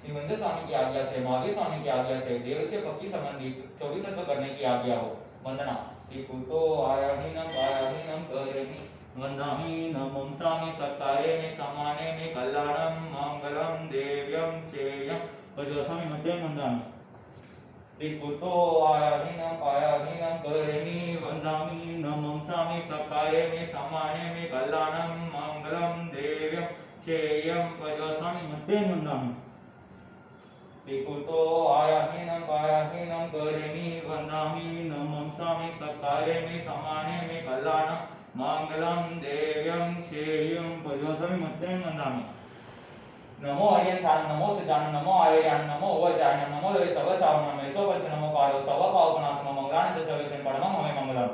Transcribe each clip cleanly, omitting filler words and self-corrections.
श्रीमंत स्वामी की आज्ञा से, महावीर स्वामी की आज्ञा से देव से भक्ति संबंधित 24 करने की आज्ञा हो। वंदना। तो आयाहीनम पायाहीनम करेमि वंदामि नमो स्वामी सत्कारे में समाने में कल्याणम मंगलम देव्यम चेयम भजो स्वामी मध्य वंदामि। तो आयाहीनम पायाहीनम करेमि वंदामि नमो स्वामी सत्कारे में समाने में कल्याणम मंगलम देव्यम चेयम भजो स्वामी मध्य वंदामि। तो आयाहीनम पायाहीनम करेमि वंदामि नमो स्वामी सत्कारे में समाने में कल्याणम मंगलम देव्यम चेयम भजो स्वामी मध्य वंदामि। नमो अरियंतान नमो सिद्धान नमो आर्यान नमो वजायन नमो लोय सर्वसावनम ऐसो पंच नमो पारो सर्व पावनासनो मंगलान च सर्वेशन परमं हमें मंगलम।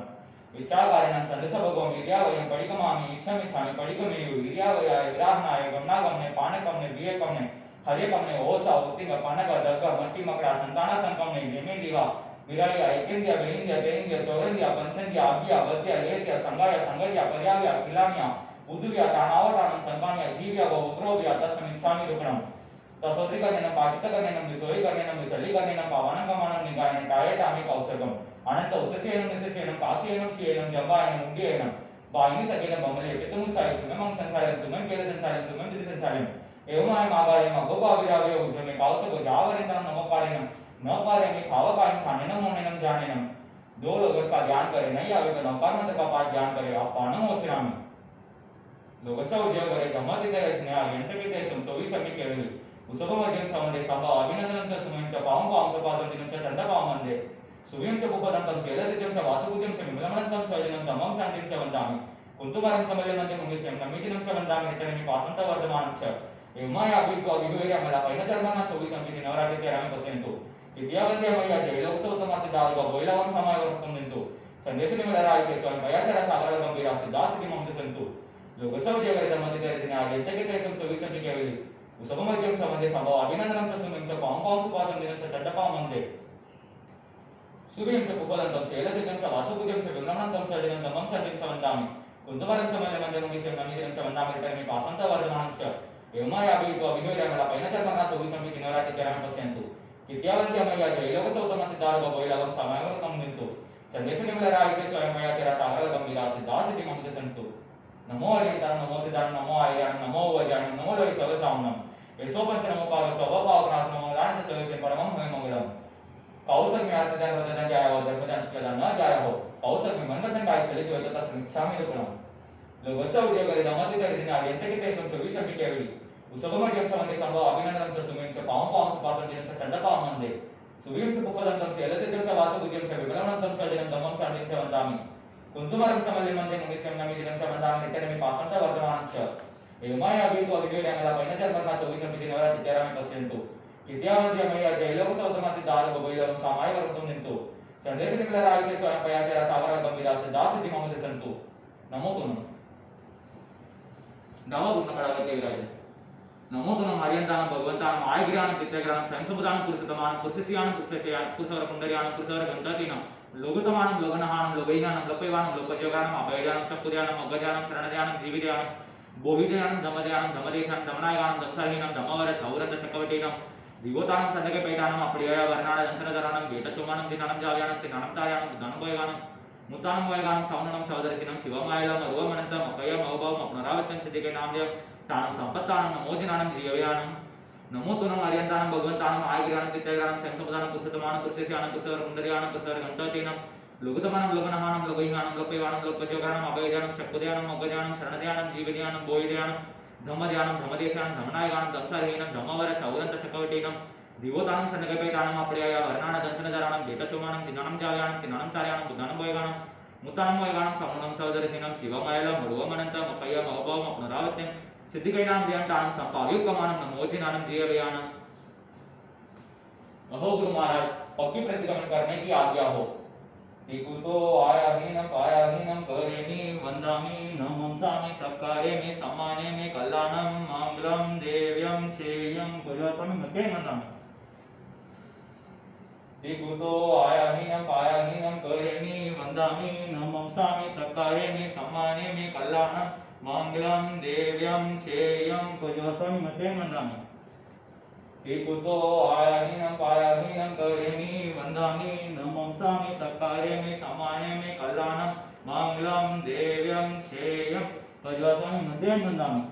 विचाकारिणं संदसभगों वीर्यावयं पडिकमामि इच्छामि पडिकमेयु वीर्यावयाय विराहनाय गमनागमने पानकमने वियकमने हरिकमने ओसा उत्तिंग पानक दग्ग मट्टी मकड़ा संतान संकमने जिमे दिवा विराया एकेंद्या बेहिंद्या तेहिंद्या चौरंद्या पंचंद्या अभ्या वद्या लेस्या संगाया संगया पर्याव्या किलाम्या उद्व्या ताणावटाणं संकान्या जीव्या व उद्रोव्या तस्मिच्छामि रुकणं तसोत्रिकर्णेन पाचितकर्णेन विसोयिकर्णेन विसलीकर्णेन पावनकमानं निगायनं टायटामि कौसर्गम् अनंत उषसेनं निशसेनं कासेनं क्षीयनं जम्बायनं उड्डयनं वायुनि सकेनं बमले पितमुच्चाय सुगमं संसारं सुगम केल संसारं सुगम दिति संसारं एवमाय मागारे मगोगा विराव्य उजमे कौसको जावरेंद्रं नमोकारेनं न पारे में खावकायं खानेनं मोनेनं जानेनं। दो लोग इसका ध्यान करें नहीं आवे तो नौकार मंत्र का पाठ ध्यान करें आप पानम ओसिरामी लोगसा उद्योग करे धम्मतिते स्नेहा यंत्रकिते संचोवी समी केवली उसुभमजं सवंदे संभव अभिनंदनं च सुमं च पावं पावं च पादंतिनं च चंडपावं वंदे सुव्यं च पुपदंतं शैलसिजं च वासुपूजं च विमलमनंतं च जनं धम्मं शान्तिं च वन्दामि कुन्तुमरं समल्यमन्ते मुनिशं नमीचिनं च वन्दामि नित्यनमि पासन्तवर्धमानं च एवमाया अभित्वा विहुवेर्या मला पैनचर्मना 24 अंकिची नवरात्री 13 पसेंतु विद्यावंत्या मैया जयलोकसोत्तमा सिद्धार्थ बोइलावं समायवरकं निंतु संदेशनि मिलरायचे स्वयं पयाचरा सागरा गंभीरा सिद्धासिति ममते संतु लोकसव जयगरे धम्मतिते रचने आदित्यकिते सं 24 अंकी केवली उसुभमजं सवंदे संभव अभिनंदनं च सुमं च पावं पावं सुपासंदिनं च चंडपावं वंदे सुव्यं च पुपदंतं शैलसिजं च वासुपूजं च विमलमनंतं च जनं धम्मं शान्तिं च वन्दामि कुन्तुमरं समल्यमन्ते मुनिशं नमीचिनं च वन्दामि नित्यनमि पासन्तवर्धमानं च एवमाया अभित्वा विहुवेर्या मला पैनचर्मना 24 अंकिची नवरात्री 13 पसेंतु विद्यावंत्या मैया जयलोकसोत्तमा सिद्धार्थ बोइलावं समायवरकं निंतु संदेशनि मिलरायचे स्वयं पयाचरा सागरा गंभीरा सिद्धासिति ममते संतु नमो अरियंतान नमो सिद्धान नमो आर्यान नमो वजायन नमो लोय सर्वसावनम ऐसो पंच नमो पारो सर्व पावनासनो मंगलान च सर्वेशन परमं हमें मंगलम। कौसर में आत्मज्ञान वर्धन जाया हो धर्मज्ञान शिक्षादान न जाया हो कौसर में मन वचन काय चलित हो तस्मिच्छामि रुकणं लोगस्य उद्योगरे धम्मतिते रचने आदित्यकिते सं 24 अंकी केवली उसुभमजं सवंदे संभव अभिनंदनं च सुमं च पावं पावं सुपासंदिनं च चंडपावं वंदे सुव्यं च पुपदंतं शैलसिजं च वासुपूजं च विमलमनंतं च जनं धम्मं शान्तिं च वन्दामि कुन्तुमरं समल्यमन्ते मुनिशं नमीचिनं च वन्दामि नित्यनमि पासन्तवर्धमानं च एवमाया अभित्वा विहुवेर्या मला पैनचर्मना 24 अंकिची नवरात्री 13 पसेंतु विद्यावंत्या मैया जयलोकसोत्तमा सिद्धार्थ बोइलावं समायवरकं निंतु संदेशनि मिलरायचे स्वयं पयाचरा सागरा गंभीरा सिद्धासिति ममते संतु नमो तुम नवगुणकडावते विराज नमो तुम हरियंतानं भगवंतानं आयगिरानं पित्यगिरानं संसुपदानं पुरुषोत्तमानं पुरुषस्यानं पुरुषस्यानं पुरुषवर पुंडर्यानं पुरुषवर गंधतीनं लोकतमानं लोकनहानं लोकैहानं लोकैवानं लोकजोगानं अभयजानं चक्कुर्यानं अग्गजानं शरणध्यानं जीविध्यानं बोहिध्यानं धमध्यानं धमदेशानं धमनायगानं धमसाहीनं धमवर चौरथ चक्रवटीनं दिवोतानं सदकपेटानं अप्रियया वर्णानं दंसनधरानं गेटचुमानं जिनानं जाव्यानं तिनानं तार्यानं बुद्धानं मुतानं वैगानं सौननं सौदर्शिनं शिवमायलं अरुवमनन्तं अकयं अवभवं अपनरावत्यं सिद्धिके नामदेव तानं संपत्तानं नमोजिनानं जीवयानं नमो तुनं अरियंतानं भगवंतानं आयगिरानं पित्यगिरानं संसुपदानं पुरुषोत्तमानं पुरुषस्यानं पुरुषवर पुंडर्यानं पुरुषवर गंधतीनं लोकतमानं लोकनहानं लोकैहानं लोकैवानं लोकजोगानं अभयजानं चक्कुर्यानं अग्गजानं शरणध्यानं जीवध्यानं बोहिध्यानं धमध्यानं धमदेशानं धमनायगानं धमसाहीनं धमवर चौरथ चक्रवटीनं दिवोतानं सन्नगपेटानं अप्रियया वर्णानं दंसनधरानं गेटचुमानं जिनानं जाव्यानं तिनानं तार्यानं बुद्धानं वैगानं मुतानं वैगानं सौननं सौदर्शिनं शिवमायलं अरुवमनन्तं अकयं अवभवं अपनरावत्यं सिद्धिकैनां ध्यानं संपाव्युक्कमानं नमोजिनानं जीवयानं। अहो गुरु महाराज पक्की प्रतिगमन करने की आज्ञा हो। तो आयाहीनं पायाहीनं करेमि वन्दामि नमो स्वामी सत्कारे में सम्माने में कल्याणं मंगलं देव्यं चेयं भजो स्वामी मध्य वन्दामि। तो आयाहीनं पायाहीनं करेमि वन्दामि नमो स्वामी सत्कारे में सम्माने में कल्याणं मंगलं देव्यं चेयं भजो स्वामी मध्य वन्दामि। ीकुतो आयाहीनं पायाहीनं करेमि वन्दामि नमंसामि सत्कार्यमि समानेमि कल्याणं मङ्गलं देव्यं श्रेयं भजस्वामि मध्यं वन्दामि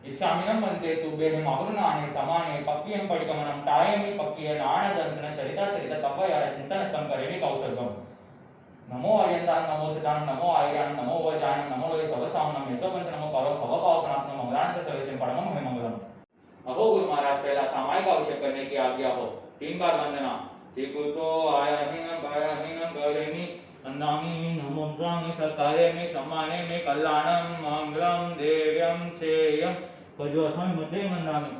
इच्छामिनं वन्दे तुभ्यं अगुणानि समाने पक्यं पडिकमनं तायमि पक्य नाणदंशन चरिता चरित तपयार चिन्तनत्तं करेमि कौसर्गम् नमो आर्यन्तानं नमो सिद्धानं नमो आर्यानं नमो वजानं नमो लोय सवसामनं यशोपंच नमो करो सवपावकनाशनं मंगलांच सर्वेशं परमं हमें मंगलम। अहो गुरु महाराज, पहला सामायिक अभिषेक करने की आज्ञा हो। 3 बार वंदना। ीकुतो आयाहीनं पायाहीनं करेमि वन्दामि नमंसामि सत्कार्यमि समानेमि कल्याणं मङ्गलं देव्यं श्रेयं भजस्वामि मध्यं वन्दामि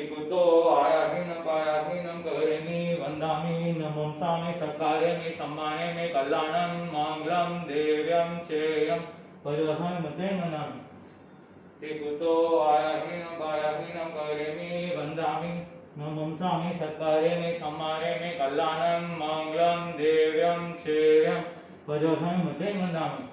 ीकुतो आयाहीनं पायाहीनं करेमि वन्दामि नमंसामि सत्कार्यमि समानेमि कल्याणं मङ्गलं देव्यं श्रेयं भजस्वामि मध्यं वन्दामि ीकुतो आयाहीनं पायाहीनं करेमि वन्दामि नमंसामि सत्कार्यमि समानेमि कल्याणं मङ्गलं देव्यं श्रेयं भजस्वामि मध्यं वन्दामि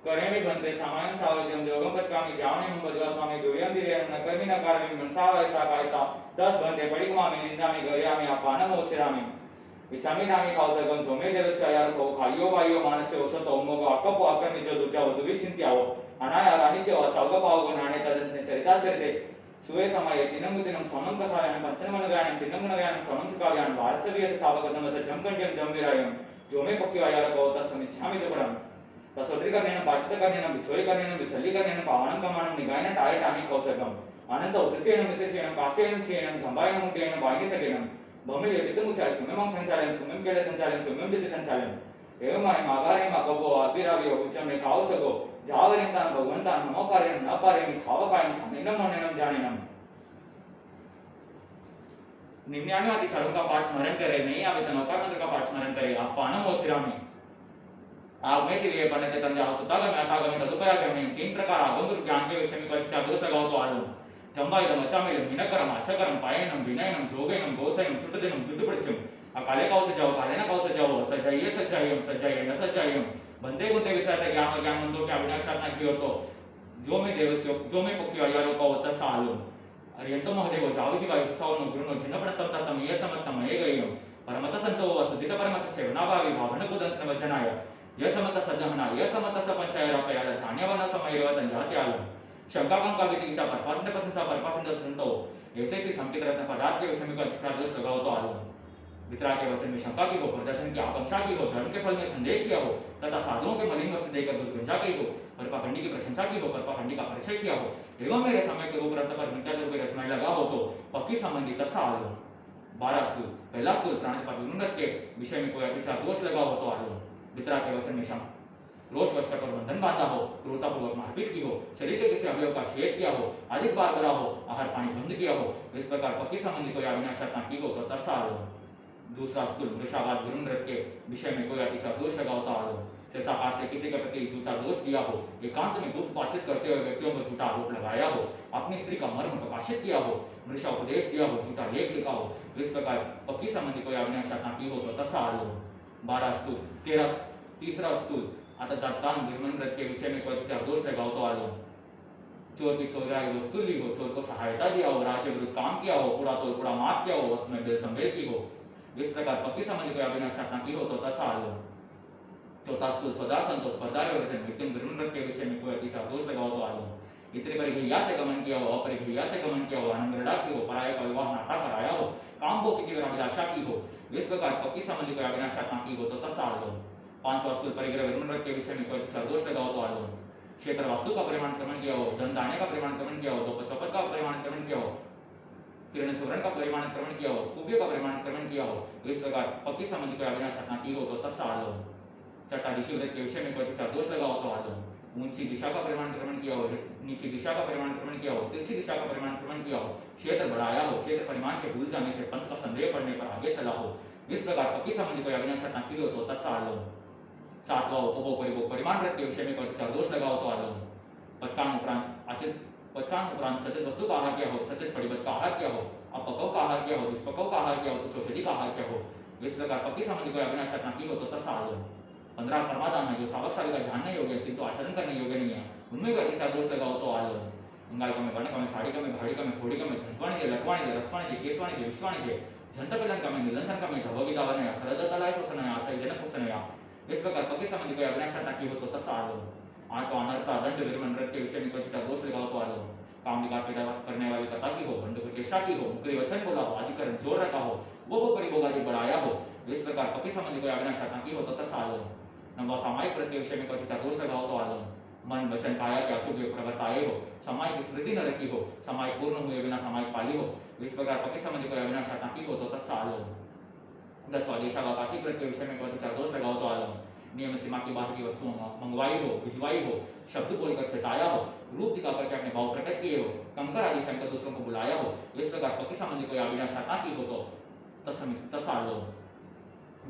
करेमि बन्ते सामायं सावध्यं योगं पचकामि जावनेमं भजस्वामि दुर्यं दिव्यं न कर्मि न कारमि मनसा वैसा कायसा 10 बन्ते पडिकमामि निन्दामि गर्यामि अपानं ओसिरामि इच्छामि नामि कौसर्गं झोमे देवस्य अयार्को खायो वायो मानसे ओसतो उमोगो अक्कपो अकर्मिजो दुर्जावो दुविचिन्त्यावो अनायारानिचो असौगपावगो नाणे तदंसने चरिता चरिते सुवे समये दिनं दिनं क्षमं कसायनं पंचनमनगायनं दिनमनगायनं क्षमं सुकाव्यानं वारसवीयस सावगतमस जमकण्ड्यं जमविरायं जोमे पक्यो अयार्को तस्समिच्छामि दुपडं तसोत्रिकर्णेन पाचितकर्णेन विश्वैकर्णेन विसल्लीकर्णेन पावनं कमानं निगायनं तायटामि कौसर्गम् अनंत उसिसेनं विशेषेनं कासेनं चेनं झंबायनं मुट्टेनं वायिनिसकेनं भमिल यतितमुचाय सुमेमं संचालयं सुमेम केले संचालयं सुमेम दिति संचालयं एवमाय मागारे मागबो आदिरावियो उच्चमे कावसगो जावरेंतान भगवंतान नमो कार्यं न पारेमि खावकायं खानेनं मोनेनं जानेनं निम्नान्य अति चारों का पाठ स्मरण करे, नहीं आवे तो नौकार मंत्र का पाठ स्मरण करे। आप पानम ओसिरामि आग में दिव्य पन्नते तंजा सुतागम अतागम तदुपयागम 3 प्रकार आगम ज्ञान के विषय में कोई 4 दोष लगाओ तो आलो जंबाइदम अचामिलम हिनकरम अचकरम पायनम विनयनम जोगेनम गोसयम सुटदिनम दुदुपड़चम अकाले कौस जाओ काले न कौस जाओ सज्जाइए सज्जाइयम सज्जाइए न सज्जाइयम बंदे गुंदे विचारते ज्ञान ज्ञानवंतों के अविनाशात न कियो तो जो में देवस्यो जो में पक्यो अयारो को तसालो अरियंतो महदेव जावजी का सौनो गुरुनो जिनपडतम ततम ये समतम ये गयम परमत संतो वसुदित परमत सेवनाभावी भावना कुदंसन वजनाय ये समत सज्जहना ये समत सपंचाय रापयाल जान्यवना समयरवतन जात्याल शंकाकंका विधिचा परपासंत संतो ऐसे श्री संकेत रत्न पदार्थ के विषय में का 4 दोष लगाओ तो आलो वितरा के वचन में शंका की हो, प्रदर्शन की आकांक्षा की हो, धर्म के फल में संदेह किया हो तथा साधुओं के मलिन वस्तु देकर दुर्गंजा की हो, परपाखंडी की प्रशंसा की हो, परपाखंडी का परिचय किया हो एवं मेरे समय के रूप रत्न पर मिथ्या रूप की रचनाएं लगा हो तो पक्की संबंधी तसा आलो 12 स्तूल पहला स्तूल प्राणी पर उन्नत के विषय में कोई अतिचार दोष लगा हो तो आलो वितरा के वचन में शंका रोष वश कर बंधन बांधा हो, क्रूरतापूर्वक मारपीट की हो, शरीर के किसी अवयव का छेद किया हो, अधिक बार करा हो, आहार पानी बंद किया हो, इस प्रकार पक्की संबंधी कोई अविनाशत की हो तो तसा आलो दूसरा स्तूल वृषाघात विरुंद्र के विषय में कोई अतिचार दोष लगा होता आलो शेषाकार से किसी के प्रति झूठा दोष दिया हो, एकांत में गुप्त बातचीत करते हुए व्यक्तियों पर झूठा आरोप लगाया हो, अपनी स्त्री का मर्म प्रकाशित किया हो, वृषा उपदेश दिया हो, झूठा लेख लिखा हो, इस प्रकार पक्की संबंधी कोई अविनाशत की हो तो तसा आलो 12 स्तूल तीसरा स्तूल आता दत्तान विरुंद्र के विषय में कोई अतिचार दोष लगा हो तो आलो चोर की चोराई वस्तु ली हो, चोर को सहायता दिया हो, राज्य विरुद्ध काम किया हो, पूरा तोड़ पूरा माफ किया हो, वस्तु में दिल संवेल की हो, इस प्रकार पक्की संबंधी कोई अविनाशत की हो तो तसा आलो चौथा स्तूल सदा संतोष स्पर्धा वचन मृत्यु विरुंद्र के विषय में कोई अतिचार दोष लगा हो तो आलो इतने परिघैया से गमन किया हो, अपरिघैया से गमन किया हो, आनंदरड़ा की हो, पराय का विवाह नाटा कराया हो, काम भोग की अभिलाषा की हो, इस प्रकार पक्की संबंधी कोई अविनाशत की हो तो तसा आलो 5वां स्तूल परिग्रह विरुंद्र के विषय में कोई अतिचार दोष लगा हो तो आलो क्षेत्र वास्तु का परिमाणक्रमण किया हो, धन दाने का परिमाणक्रमण किया हो, दोपहर चौपट का परिमाणक्रमण किया हो, किरण सुवर्ण का परिमाणक्रमण किया हो, कुब्य का परिमाणक्रमण किया हो, इस प्रकार पक्की संबंधी कोई अविनाशत की हो तो तसा आलो छठा ऋषिव्रत के विषय में कोई अतिचार दोष लगा हो तो आलो ऊंची दिशा का परिमाणक्रमण किया हो, नीची दिशा का परिमाणक्रमण किया हो, तिरछी दिशा का परिमाणक्रमण किया हो, क्षेत्र बढ़ाया हो, क्षेत्र परिमाण के भूल जाने से पंथ का संदेह पड़ने पर आगे चला हो, इस प्रकार पक्की संबंधी कोई अविनाशत की हो तो तसा आलो 7वां उपभोग परिभोग परिमाण व्रत के विषय में कोई अतिचार दोष लगा हो तो आलो पचकान उपरांत सचित वस्तु का आहार किया हो, सचित परिबद्ध का आहार किया हो, अपकव का आहार किया हो, दुष्पकव का आहार किया हो, तो चौषधि का आहार किया हो, इस प्रकार पक्की संबंधी कोई अविनाशत की हो तो तसा आलो 15 कर्मादान है जो सावकशाली का जानने योग्य किंतु आचरण करने योग्य नहीं है, उनमें कोई अतिचार दोष लगा हो तो आलो અંગાઈ ગમે, વર્ણ ગમે, સાડી ગમે, ભાડી ગમે, થોડી ગમે, ધંતવાણી છે, લખવાણી છે, રસવાણી છે, કેસવાણી છે, વિશ્વાણી છે, જંતપિલન ગમે, નિલંજન ગમે, ઢવગીતા વનया, सरदतलाय शोषणया, सैजन कुशनया। इस प्रकार पति संबंधी कोई अविनाशता की हो तो तत्स आलो। आठ अनर्था दंड विरमण नृत्य विषय में कोई चार दोष लगाओ तो आलो। काम विकार पैदा करने वाली कथा की हो, बंधु को चेष्टा की हो, मुकरी वचन बोला हो, अधिकरण जोड़ रखा हो, वो परिभोगादि बढ़ाया हो, इस प्रकार पति संबंधी कोई अविनाशता की हो तो तत्स आलो। नंबर सामायिक प्रत्यय विषय में कोई चार दोष लगाओ तो आलो। मन वचन काया के अशुभ प्रवर्ताए हो, सामायिक स्मृति न रखी हो, सामायिक पूर्ण हुए बिना सामायिक पाली हो, इस प्रकार पति संबंधी कोई अविनाशता की हो तो तत्स आलो। 10 स्वादेशावकाशी प्रत्यय विषय में कोई चार दोष लगाओ तो आलो। नियमित सीमा की बाहर की वस्तुओं मंगवाई हो, भिजवाई हो, शब्द बोलकर छिटाया हो, रूप दिखाकर के अपने भाव प्रकट किए हो, कंकर आदि फेंककर दूसरों को बुलाया हो, इस प्रकार पति संबंधी कोई अविनाशता की हो तो तत्स आलो।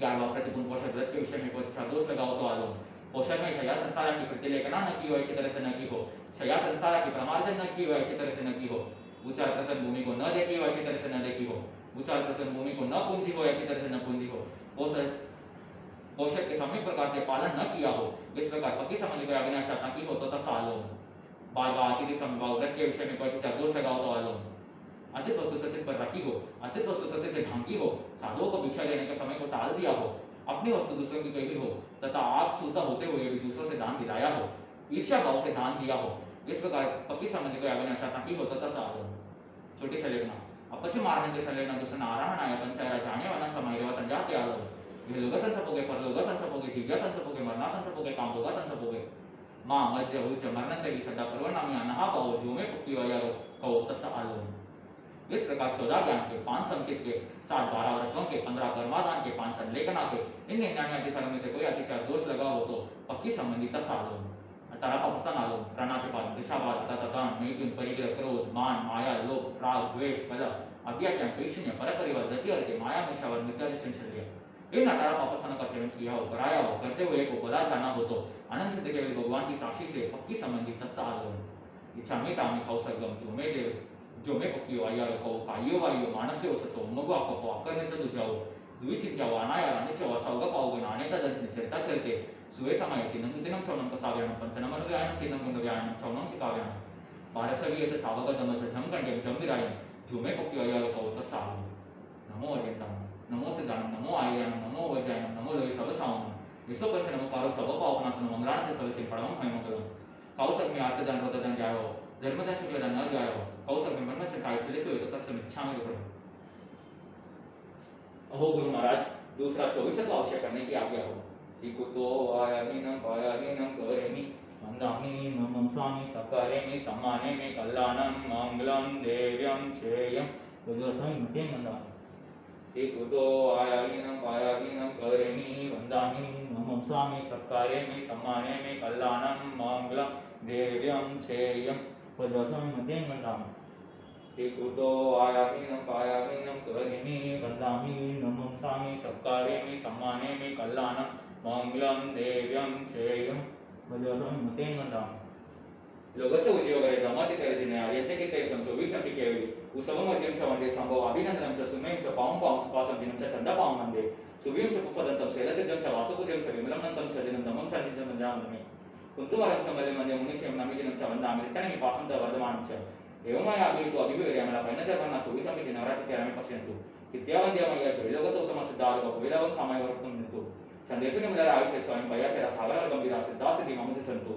11वां प्रतिपूर्ण पोषक व्रत के विषय में कोई चार दोष लगाओ तो आलो। पोषक में शया संस्कार की प्रतिलेखना न की हो, अच्छी तरह से न की हो, शया संस्कार की प्रमार्जन न की हो, अच्छी तरह से न की हो, उच्चार प्रसन्न भूमि को न देखी हो, अच्छी तरह से न देखी हो, उच्चार प्रसन्न भूमि को न पूंजी हो, अच्छी तरह से न पूंजी हो, पोषक के सम्यक प्रकार से पालन न किया हो, इस प्रकार पति संबंधी कोई अविनाशता की हो तो तत्स आलो। 12वां अतिथि समभाव व्रत के विषय में कोई चार दोष लगाओ तो आलो। अचित वस्तु सचित पर रखी हो, अचित वस्तु सचित से ढांकी हो, साधुओं को भिक्षा देने के समय को टाल दिया हो, अपनी वस्तु दूसरों की कही हो, तथा आप छूता होते हुए भी दूसरों से दान दिलाया हो, ईर्ष्या भाव से दान दिया हो, इस प्रकार पति संबंधी कोई अविनाशता की हो तो तत्स आलो। छोटी संलेखना अपच मारने संलेखना दूसरा नारायण पंचायरा जाने वाला समय रेवा तंजाते आलो। लोग संसपोगे, परलोग संसपोगे, जीव्या संसपोगे, मरना संसपोगे, कामलोगा संसपोगे, मां मज्ज उच्च मरणंतरी सदा पर्वनामी अनहा पाओ जो में पुक्ति वयारो कहो तत्स आलो। इस प्रकार 14 ज्ञान के, 5 संकेत के, 7 12 व्रतों के, 15 कर्मादान के, 5 संलेखना के, इन 99 अतिचारों में से कोई अतिचार दोष लगा हो तो पक्की संबंधी तत्स आलो। 18 पापस्थान आलो। प्राणातिपात, दिशावाद, तथातन, मैथुन, परिग्रह, क्रोध, मान, माया, लोभ, राग, द्वेष, कलह, अज्ञान, पैशून्य, परपरिवार, गति, माया, मिषावाद, मिथ्या चंचल्य, इन 18 पापस्थानों का सेवन किया हो, कराया हो, करते हुए को बड़ा जाना हो तो अनंत सिद्ध केवल भगवान की साक्षी से पक्की संबंधी तत्स आलो। इच्छा में तामी खाओ सरगम जो में पक्की हो आया रखो, कायो वायो मानस्य हो सतो मगो आपको आकर चलु जाओ, द्विचिंत्या वानाया रानिच वासाउगा पाओगे नाने तदंच चलता चलते सुवे समय तिनम दिनम चौनम कसाव्यानम पंचनम अनुव्यायनम तिनम गुणव्यायनम चौनम सिकाव्यानम भारसवी ऐसे सावगा दमस जम कंडे जम दिरायन जो में पक्की आया रखो तत्स आलो। नमो अरियंतम, नमो सिद्धानम, नमो आयर्यानम, नमो वज्रायनम, नमो लोय सबसावनम, विश्व पंच नमो कारो सब पावनासनम मंगलान से सबसे पड़मम है मंगलम। कौसक में आर्तदान रोददान जायो, धर्मदान शुक्लदान न जायो, कौसक में ब्रह्मचर्य काय चले तो तत्सम इच्छामि गुरु। अहो गुरु महाराज, दूसरा 24वां अवश्य करने की आज्ञा हो। इकुतो आयाहीनम पायाहीनम करेमि वंदामि नमं स्वामी सकारेमि सम्मानेमि कल्याणं मंगलं देव्यं श्रेयं पुजोसं मते वंदामि। इकुतो आयाहीनम पायाहीनम करेमि वंदामि नमं स्वामी सकारेमि सम्मानेमि कल्याणं मंगलं देव्यं श्रेयं पुजोसं मते वंदामि। इकुतो आयाहीनम पायाहीनम करेमि वंदामि नमं स्वामी सकारेमि सम्मानेमि कल्याणं मंगलं देव्यं श्रेयं पुजोसं मते वंदामि। लोगस्य उद्योगरे दमति तेजने आर्यते तेषं 24 केवली उसवमज्यं च वन्दे संभव अभिनन्दनं च सुमें च पां सुपासं दिनं च चण्डपां वन्दे सुवीं च पुष्पदन्तं शैलसिद्धं च वासुपूज्यं च विमलमन्तं च दिनं दमं च नित्यं वन्दामि। कुन्तुवरं च मल्ले वन्दे मुनिशं नमिदिनं च वन्दामि रिक्तनेमि पासं च वर्धमानं च एवमया अभिहितो अभिविर्यमला पैनजर्वन्ना 24 च नवरात्रि रमे पश्यन्तु विद्यावन्द्यमय्य च विलोकसौतम सिद्धार्थ वेदावं सामयवर्तं नितु संदेशु निमलरा आयु च स्वयं पयाचरा सागर गंभीरा सिद्धासिद्धि मम च सन्तु।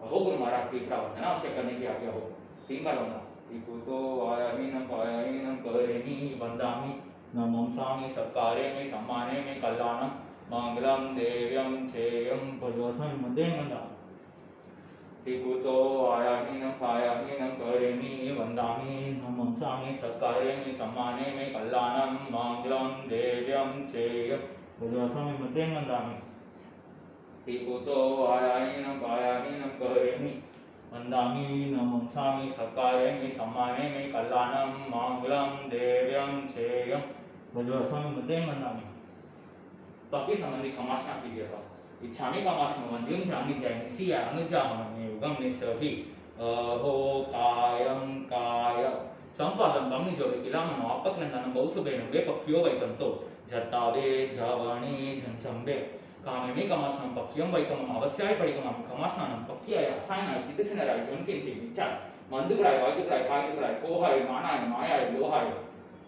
अहो गुरु महाराज, तीसरा वंदना अवश्य करने की आज्ञा हो। 3 बार वंदना। इकुतो आयाहीनम पायाहीनम करेमि वंदामि नमं स्वामी सत्कारेमि सम्मानेमि कल्याणं मंगलं देव्यं श्रेयं पुजोसं मते वंदामि। इकुतो आयाहीनम पायाहीनम करेमि वंदामि नमं स्वामी सत्कारेमि सम्मानेमि कल्याणं मंगलं देव्यं श्रेयं पुजोसं मते वंदामि। इकुतो आयाहीनम पायाहीनम करेमि वंदामि नमं स्वामी सत्कारेमि सम्मानेमि कल्याणं मंगलं देव्यं श्रेयं पुजोसं मते वंदामि। पक्की संबंधी खमासना कीजिएगा। इच्छामि खमासना वंद्यं जानि जानि सिया अनुजामनि युगम निसहि अहो कायं काय संपासं गमनि जोड़े किलामनो अपक्लंदनं बहुसुबेनो वे पक्कियो वैकंतो जटावे जवणी झंझंबे कामेमि कमासनं पक्कियं वैकमं अवश्याय पडिकमं कमासनं पक्कियाय असायनाय पितसिनराय जंकिंचि विचार मन दुखड़ाय वाय दुखड़ाय काय दुखड़ाय कोहाय मानाय मायाय लोहाय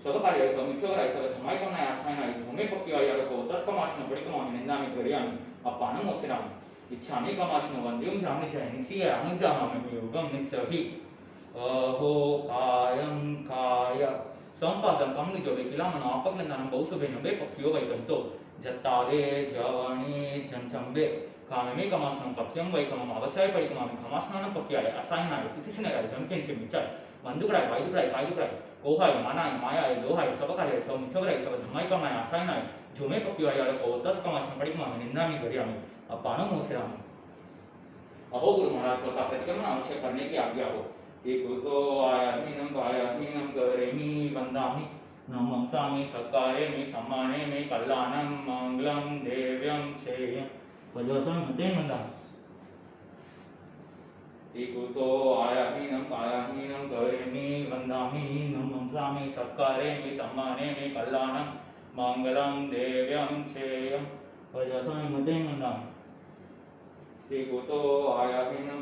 सबकार्य समिच्छोराय सब धमाय कमनाय आसायनाय झोमे पक्कियाय यारको तस्कमाशनो पडिकमामि निन्दामि गरियामि अपानं मोसिरामि इच्छामि कमाशनो वन्द्यं जामि च निसिय अनुजामि योगं निस्सहि अहो कायं काय संपासं कमनि जो बेकिलामनो आपक्लंदानं बहुसुबेनो बे पक्कियो वैकंतो जत्तावे जवणी जंचंबे कामे कमाशनं पक्यं वैकमम अवसाय पडिकमामि कमाशनं पक्कियाय असायनाय तिथिसनेराय जमकेंचे मिचाय वंदुकड़ाय वायुकड़ाय कायुकड़ाय कोहाय मानाय मायाय लोहाय सबकार्य समिच्छोराय सब धमाय कमनाय आसायनाय झोमे पक्कियाय यारको तस्कमाशनं पडिकमामि निन्दामि गरियामि अपानं मोसिरामि अहो गुरु महाराज चौथा प्रतिक्रमण अवश्य करने की आज्ञा हो एक तो आयाहीनं करेमि वंदामि नमं सामि सत्कारेमि सम्मानेमि कल्याणं मंगलं देव्यं श्रेयं पदवसं मते वंदामि एक तो आयाहीनं करेमि वंदामि नमं सामि सत्कारेमि सम्मानेमि कल्याणं मंगलं देव्यं श्रेयं पदवसं मते वंदामि एको आयाहीनं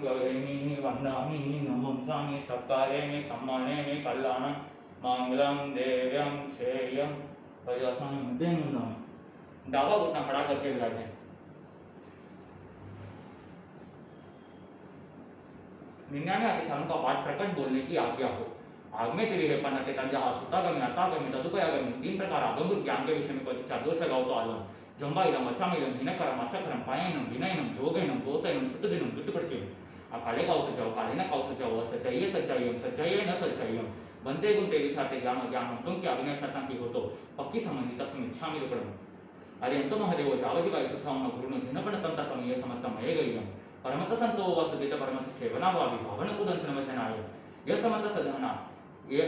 करेमि वंदामि नमं सामि सत्कारेमि सम्मानेमि कल्याणं मंगलम देव्यं श्रेयं पदवसं मते वंदामि डावा घुटना खड़ा करके विराजें। निन्यानवे अतिचारों का पाठ प्रकट बोलने की आज्ञा हो। आग में तेरी है पन्नते तंजहा सुतागमि अतागमि तदुपयागमि तीन प्रकार आगम ज्ञान के विषय में कोई चार दोष लगाओ तो आलम जंबाइलम अचामिलम हिनकरम अचकरम पायनम विनयनम जोगैनम दोसैनम शुद्धदिनम दुट्टुपड़चिम आ काले काउ सजाओ काले न काउ सजाओ सच्चाइए सच्चाइए न सच्चाइए बनते गुंते विचारते ज्ञान ज्ञान तुम की अभिनय शतां की हो तो पक्की संबंधित समीक्षामि रुपड़म अरियंतो महदेव जावजी का सुसावनो गुरुनो जिनपण तंतकम ये समत्तम मयगयम परमत संतो वसुदित परमत सेवना वावि भावन कुदंसन वचनाय ये समत सदना ये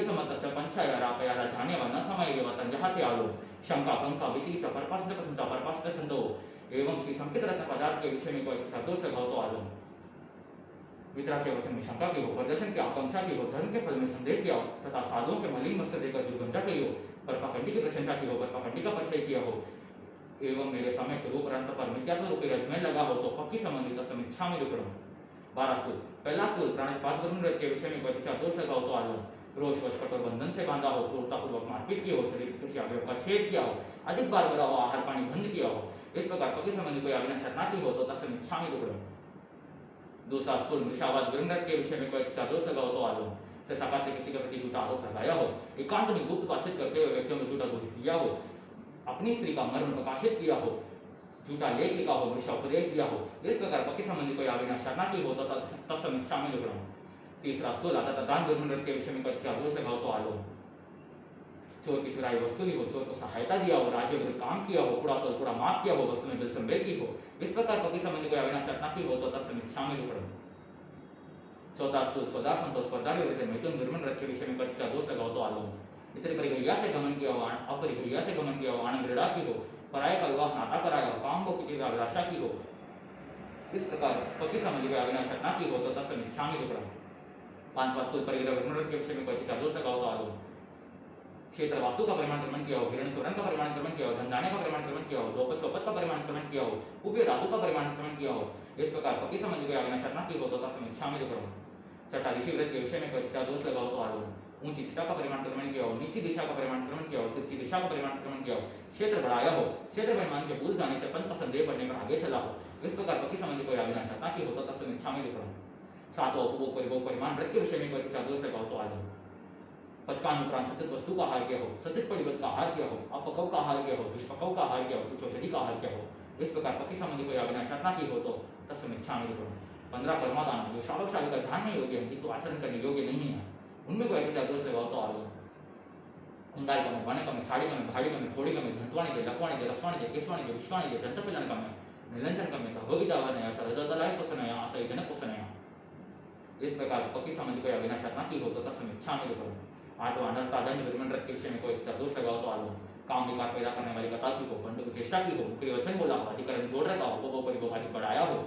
समत स पंचाय रापया जाने व न समय व तंजहाते आलो शंका कंका विधि च परपासित संतो एवं श्री संकेत रत्न पदार्थ के विषय में कोई सदोष लगाओ तो आलो वितरा के वचन में शंका की हो प्रदर्शन की आकांक्षा की हो धर्म के फल में संदेह किया हो तथा साधुओं के मलिन वस्त्र देकर दुर्गंजा की हो परपाखंडी की प्रशंसा की हो परपाखंडी का परिचय किया हो एवं मेरे समय रूप रंत पर मिथ्यात्व रूपी रजमें लगा हो तो पक्की संबंधित समीक्षा में रुकड़ो 12 स्थूल पहला स्थूल प्राणिपात वरुण के विषय में कोई दोष लगाओ तो आलो रोष वश कठोर बंधन से बांधा हो क्रूरतापूर्वक मारपीट की हो शरीर किसी अवयव का छेद किया हो अधिक बार बड़ा हो आहार पानी बंद किया हो इस प्रकार पति संबंधी कोई अविनाश शरणार्थी हो तो तत्समीक्षा में रुकड़ो। दूसरा स्थूल मृषावाद वृंगत के विषय में कोई दोष लगाओ तो आलो से सका से किसी के प्रति झूठा आरोप लगाया हो एकांत में गुप्त बातचीत करते हुए व्यक्तियों में झूठा दोष दिया हो अपनी स्त्री का मर्म प्रकाशित किया हो झूठा लेख लिखा हो मृषा उपदेश दिया हो इस प्रकार पति संबंधी कोई अविनाश शरणार्थी हो तो तत्समीक्षा में रुकड़ो। तीसरा स्थूल आता दान दुर्मंडल के विषय में कोई दोष लगाओ तो आलो चोर की चुराई वस्तु ली हो चोर को सहायता दिया हो राज्य विरुद्ध काम किया हो कूड़ा माफ किया हो वस्तु में बिल संबेल की हो इस प्रकार पति संबंधी कोई अविनाश शरणार्थी हो तो तत्समीक्षा में रुकड़ो। चौथा स्थूल स्वदा संतोष स्पर्धा विवेचन मिथुन दुर्मंडल के विषय में कोई दोष लगाओ तो आलो इतनी परिगैया से गमन किया हो अपरिगैया से गमन किया हो आनंद क्रीड़ा की हो पराय का विवाह नाता कराया हो काम भोग की अभिलाषा की हो इस प्रकार पति संबंधी कोई अविनाश शरणार्थी हो तो तत्समीक्षा में रुकड़ो। 5वां स्थूल परिग्रह विमृत के विषय में कोई दोष लगाओ तो आलो क्षेत्र वास्तु का परिमाण क्रमण किया हो हिरण स्वरण का परिमाण क्रमण किया हो धनदाने का परिमाण क्रमण किया हो द्रौपद चौपद का परिमाण क्रमण किया हो उभय धातु का परिमाण क्रमण किया हो इस प्रकार पति संबंधी कोई अविनाश शरणार्थी हो तो तत्समीक्षा में रुकड़ो। 6ठा ऋषि व्रत के विषय में कोई दोष लगाओ तो आलो ऊंची दिशा का परिमाण क्रमण किया हो नीची दिशा का परिमाण क्रमण किया हो तिरछी दिशा का परिमाण क्रमण किया हो क्षेत्र बढ़ाया हो क्षेत्र परिमाण के भूल जाने से पंथ का संदेह पड़ने पर आगे चला हो इस प्रकार पति संबंधी कोई अविनाश शरणार्थी हो तो तत्समीक्षा में रुकड़ो। 7वां उपभोग परिभोग परिमाण व्रत के विषय में कोई दोष लगाओ तो आलो 55 उपरांत सचित वस्तु का आहार किया हो सचित परिवत का आहार किया हो अपकव का आहार किया हो दुष्पकव का आहार किया हो तुच्छौषधि का आहार किया हो इस प्रकार पति संबंधी कोई अविनाश शरणार्थी हो तो तत्समीक्षा में रुकड़ो। 15 कर्मादान जो शावकशाली का जानने योग्य है किंतु आचरण करने योग्य नहीं है उनमें कोई दोष लगाओ तो आलो उंगाई का में बने का में साड़ी का में भाड़ी का में थोड़ी का में घंटवाणी के लकवाणी के रसवाणी के केसवाणी के विश्वाणी के जंत पिलन का में निलंजन का में भगवगीता वनया सरदलाय सोचनया आशय जनक कुसनया इस प्रकार पति संबंधी कोई अविनाश शरणार्थी हो तो तत्समीक्षा में रुकड़ो। 8वां अनर्था दंड विमृत के विषय में कोई दोष लगाओ तो आलो काम विकार पैदा करने वाली कथा की हो पंडित को चेष्टा की हो मुक्ति वचन बोला हो अधिकरण जोड़ रखा हो उपभोग परिभोग आदि बढ़ाया हो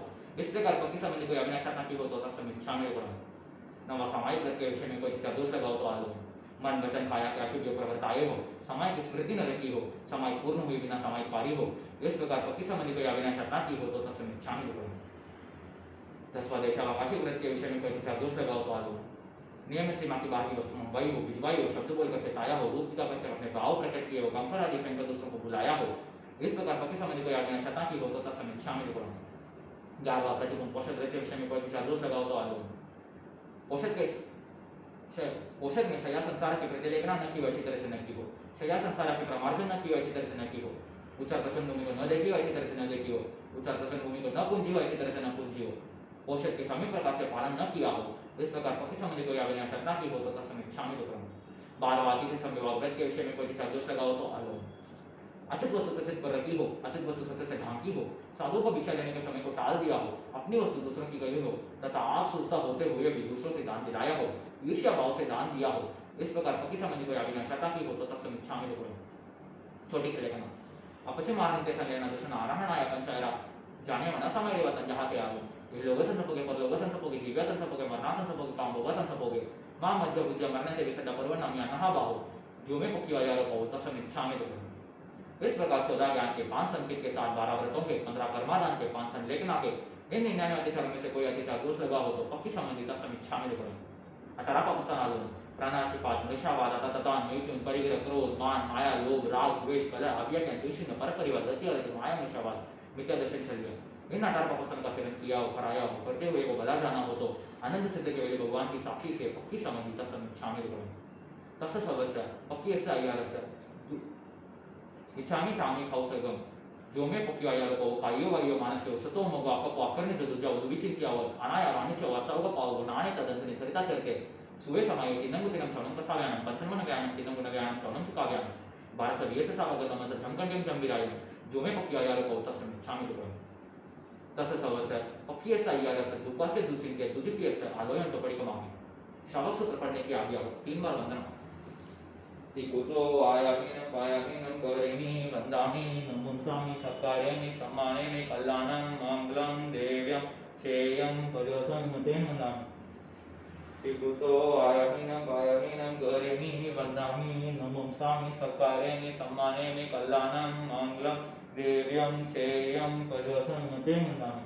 इस प्रकार पति संबंधी कोई अविनाश शरणार्थी हो तो तत्समीक्षा में रुकड़ो। 9वां सामायिक व्रत के विषय में कोई दोष लगाओ तो आलो मन वचन काया के अशुभ प्रवर्ताए हो समय की स्मृति न रखी हो समय पूर्ण हुई बिना समय पारी हो इस प्रकार पति संबंधी कोई अविनाश शरणार्थी हो तो तत्समीक्षा में रुकड़ो। स्वदेशावकाशी वृत्ति के विषय में कोई विचार दोष लगाओ तो आलो। नियमित सीमा की बाहरी वस्तुओं वायु हो, भिजवाई हो, शब्द बोलकर चेताया हो, रूप का करके अपने भाव प्रकट किए हो, कंकर आदि फेंकर दूसरों को बुलाया हो, इस प्रकार पक्षी संबंधी कोई आज्ञा शता की हो तो तत्समय शामिल करो। 11वां प्रतिबंध पोषक वृत्ति के विषय में कोई विचार दोष लगाओ तो आलो। पोषक में शया संसार की प्रतिलेखना न की हो अच्छी तरह से न की हो, शया संसार की प्रमार्जन न की हो अच्छी तरह से न की हो, उच्चार प्रसन्न भूमि को न देखी हो अच्छी तरह से न देखी हो, उच्चार प्रसन्न भूमि को न पूंजी हो अच्छी तरह से न पूंजी हो, पोषक के समी प्रकार से पालन न किया हो, इस प्रकार पक्षी संबंधी कोई आज्ञा शता की हो तो तत्समय शामिल करो। 12वां अतिथि संविभाग व्रत के विषय में कोई विचार दोष लगाओ तो आलो। अचित वस्तु सचित पर रखी हो, अचित वस्तु सचित से ढांकी हो, साधु को भिक्षा देने के समय को टाल दिया हो, अपनी वस्तु दूसरों की गई हो तथा आप सुस्ता होते हुए भी दूसरों से दान दिलाया हो, ईर्ष्या भाव से दान दिया हो, इस प्रकार पक्षी संबंधी कोई आज्ञा शता की हो तो तत्समय शामिल करो। छोटी से लेखना अपचे मारण के संलेना दूषण आराहणाय पंचायरा जाने मना समय वतन जहाँ के आलो। ये लोग संसपोगे पर लोग संसपोगे जीव्या संसपोगे मरना संसपोगे काम भोगा संसपोगे मां मज्जा उज्जा मरने देवी सदा परवन नाम नहा बाहो जो में पकी वाया को तत्समय शामिल करो। इस प्रकार 14 ज्ञान के 5 संकेत के साथ 12 व्रतों के 15 कर्मादान के 5 संलेखना के इन 99 अतिचारों में से कोई अतिचार दोष लगा हो तो पक्षी संबंधी तत्समय शामिल करो। 18वां प्रश्न आलो। प्राणातिपात मृषावाद ततान मैथुन परिग्रह क्रोध मान माया लोभ राग द्वेष कलह अव्यज्ञान तुष्ण पर परिवार रति और माया मृषावाद मिथ्या दर्शन शल्य इन 18 प्रश्न का सेवन किया हो कराया हो करते हुए को भला जाना हो तो आनंद सिद्ध के वेले भगवान की साक्षी से पक्षी संबंधी तत्समय शामिल करो। तस्य सवस्य पक्षी ऐसा आयारस इच्छामी टामी खाउसगम जो में पक्षी आयार को कायो वायो मानस्य सतो मगो आपको आकरने जो दुजा वो विचिंत्याव अनाया वाणिज्य वासवग पाव नाणे तदंतने चरिता चरके सुवे समय तिनंगु तिनं चौनं प्रसाव्यानं पंचमन ज्ञानं तिनंगु ज्ञानं चौनं सुकाव्यानं 1220 सावगतम स झंकंडं जंबिरायं जो में पक्षी आयार को तस्मिन् शामिल करो। तस्य सवस्य पक्षी ऐसा आयार से दुपासे दुचिंत्य दुजित्य से आलोयन तो पड़ी कमामी शावक सूत्र पढ़ने की आज्ञा हो 3 बार वंदना। तिकुतो आयामीनं पायामीनं गौरेमी वंदामी नमुंसामि सत्कारेमि सम्मानेमि कल्याणं मंगलं देव्यं श्रेयं पर्यसन्मतेन वंदामि। तिकुतो आयामीनं पायामीनं गौरेमी वंदामी नमुंसामि सत्कारेमि सम्मानेमि कल्याणं मंगलं देव्यं श्रेयं पर्यसन्मतेन वंदामि।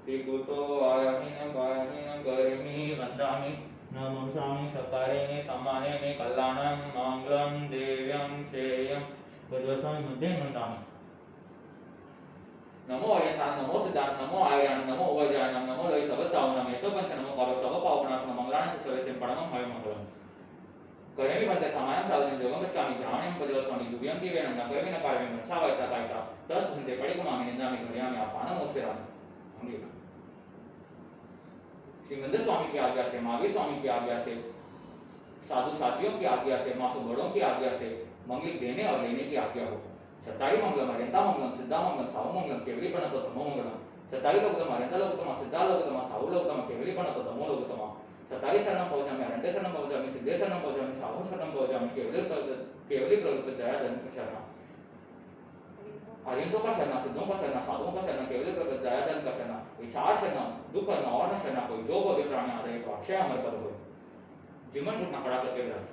तिकुतो आयामीनं पायामीनं गौरेमी वंदामी नमंसामि सत्कारेमि सम्मानेमि कल्याणं मंगलं देव्यं श्रेयं पर्यसन्मतेन वंदामि। नमो अयंतान नमो सिद्धार्थ नमो आयरान नमो उभयजानम नमो लय सबसावनम यशो पंच नमो पारो सब पावनासम मंगलान च सर्वसेम परमं हरि मंगलम। करेमि बंदे सामान्य साधन जोगम बचकामि जामनेम पजोस्वामी दुव्यं दिवेनं न करेमि न पारमें मच्छा वैसा कायसा 10% पड़ी कुमामि निंदामि घड़ियामि आपानम ओसेरामि। श्रीमंद स्वामी की आज्ञा से महावीर स्वामी की आज्ञा से साधु साथियों की आज्ञा से मासू बड़ों की आज्ञा से मंगलिक देने और लेने की आज्ञा हो। चतारी मंगलम अरंता मंगलम सिद्धा मंगलम साहु मंगलम केवली प्रणतो तमो मंगलम चतारी लोकतम अरंता लोकतम सिद्धा लोकतम साहु लोकतम केवली प्रणतो तमो लोकतम चतारी शरणं पहुंचामि अरंते शरणं पहुंचामि सिद्धे शरणं पहुंचामि साहु शरणं पहुंचामि केवली प्रवृत्त दया धन शरणं अरिंदों का शरणा सिद्धों का शरणा साधुओं का शरणा केवली प्रवृत्त दया धन का शरणा ये 4 शरणा दुख करना और न शरणा कोई जो वो प्राणी आदरे तो अक्षय अमर पद हो। जीवन घुटना खड़ा करके विराज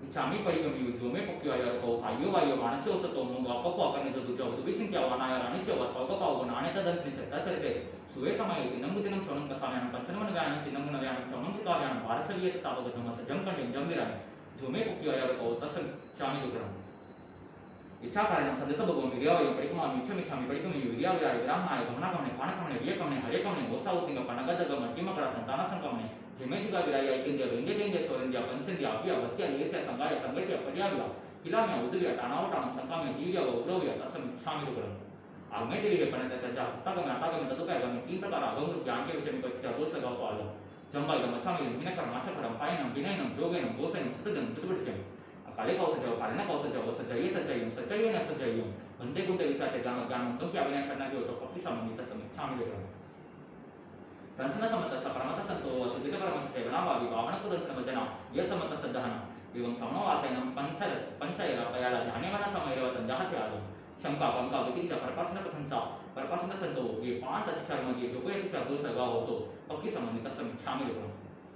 इच्छामी परिगमी जो में पक्की आया को आयो वायो मानसे ओसतो मुंगा पप्पो करने जो दुजा वो विचिंत्या वानाया रानी च वस्वग पाव नाणे तदंसनि चर्चा चरते सुवे समय दिनंगु दिनं चौनं कसायानं पंचमन गायनं तिनंगु नगायनं चौनं सिकायानं भारसलिये सावगतम सजंकण्यं जंबिरानि जो में पक्की आया को तस्य चामी दुकरम इच्छा कारणं सदस्य भगवान विद्यावय परिकमामि इच्छामि परिकमि विद्यावय विरामाय गमनागमने पानकमने वियकमने हरेकमने गोसाउतिंग पनगदग मट्टिमकरा संतान संकमने जिमेजुगा विराय इंद्य वेंद्य चोरंद्य पंचंद्य अभ्य भक्त्य लेस्य संगाय संगट्य पर्याव्य किलाम्य उदव्य टानावटानं संकाम्य जीव्य उग्रव्य तस्म इच्छामि दुकरम। आगमे दिली है पने तजा सत्तागम अटागम तदुपयगम 3 प्रकार आगम रूप ज्ञान के विषय में कोई दोष लगाओ तो आलो। जंबाय मच्छामि हिनकर माचकरम पायनम विनयनम जोगेनम गोसेनम सतदम दुतुबडचम काले कौसजव कालेना कौसजव सजय सजयम सजयेन सजयम बंदे गुटे विचारते ज्ञान तो क्या अविनाश शरणा की हो तो पक्की संबंधित समीक्षा मिलेगा। दंशन समत सपरमत संतो सुदित परमत सेवनावादि भावना को दंशन भजना यह समत सदहन एवं समनवासयनम पंचयरा पयाला जाने वाला समयरवतन जहाते आदम शंका पंका विकिंचा परपासन प्रशंसा परपासन संतो ये 5 अक्षर में जो कोई अक्षर दोष लगा हो तो पक्की संबंधित समीक्षा मिलेगा।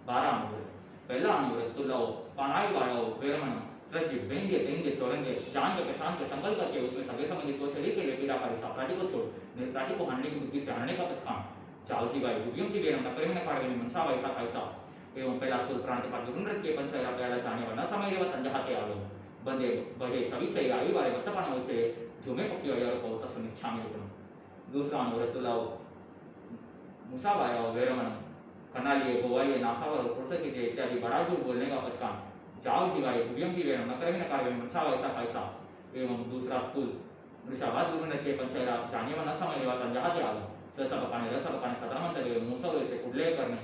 12 अनुव्रत पहला अनुव्रत तुलाओ पानाई वायो वेरमण त्रसित देंगे चौड़ेंगे जान के पहचान के संकल्प करके उसमें सगे संबंधी सोच शरीर के लिए पीड़ा पारी साप्राटी को छोड़ निर्प्राटी को हारने की बुद्धि से हारने का पचकान चाव जीवाय दुर्यों की बेरम न करे न कार्य में मनसा वैसा कैसा एवं पहला सूत्र प्राण के पास दुर्नृत के पंचैरा पहला जाने वाला समय रेवत अंजहाते आलो बंदे बहे छवि चाहिए आई वाले बत्तपन हो छे झुमे पक्की और को तस्मिच्छा में रुकनो दूसरा अनुरत तुलाओ मुसावाया वेरमन कनालिए गोवालिए नासावर पुरुष की जे इत्यादि बड़ा झूठ बोलने का पचकान जाव जीवाय दुर्यम की वेरम न करे न कार्य में मनसा वैसा कैसा एवं दूसरा स्थूल वृषावाद दुर्नृत के पंचैरा जाने वाला समय रेवत अंजहाते आलो ससबकाने रसबकाने सदामंतले मुसवे से कुडले करने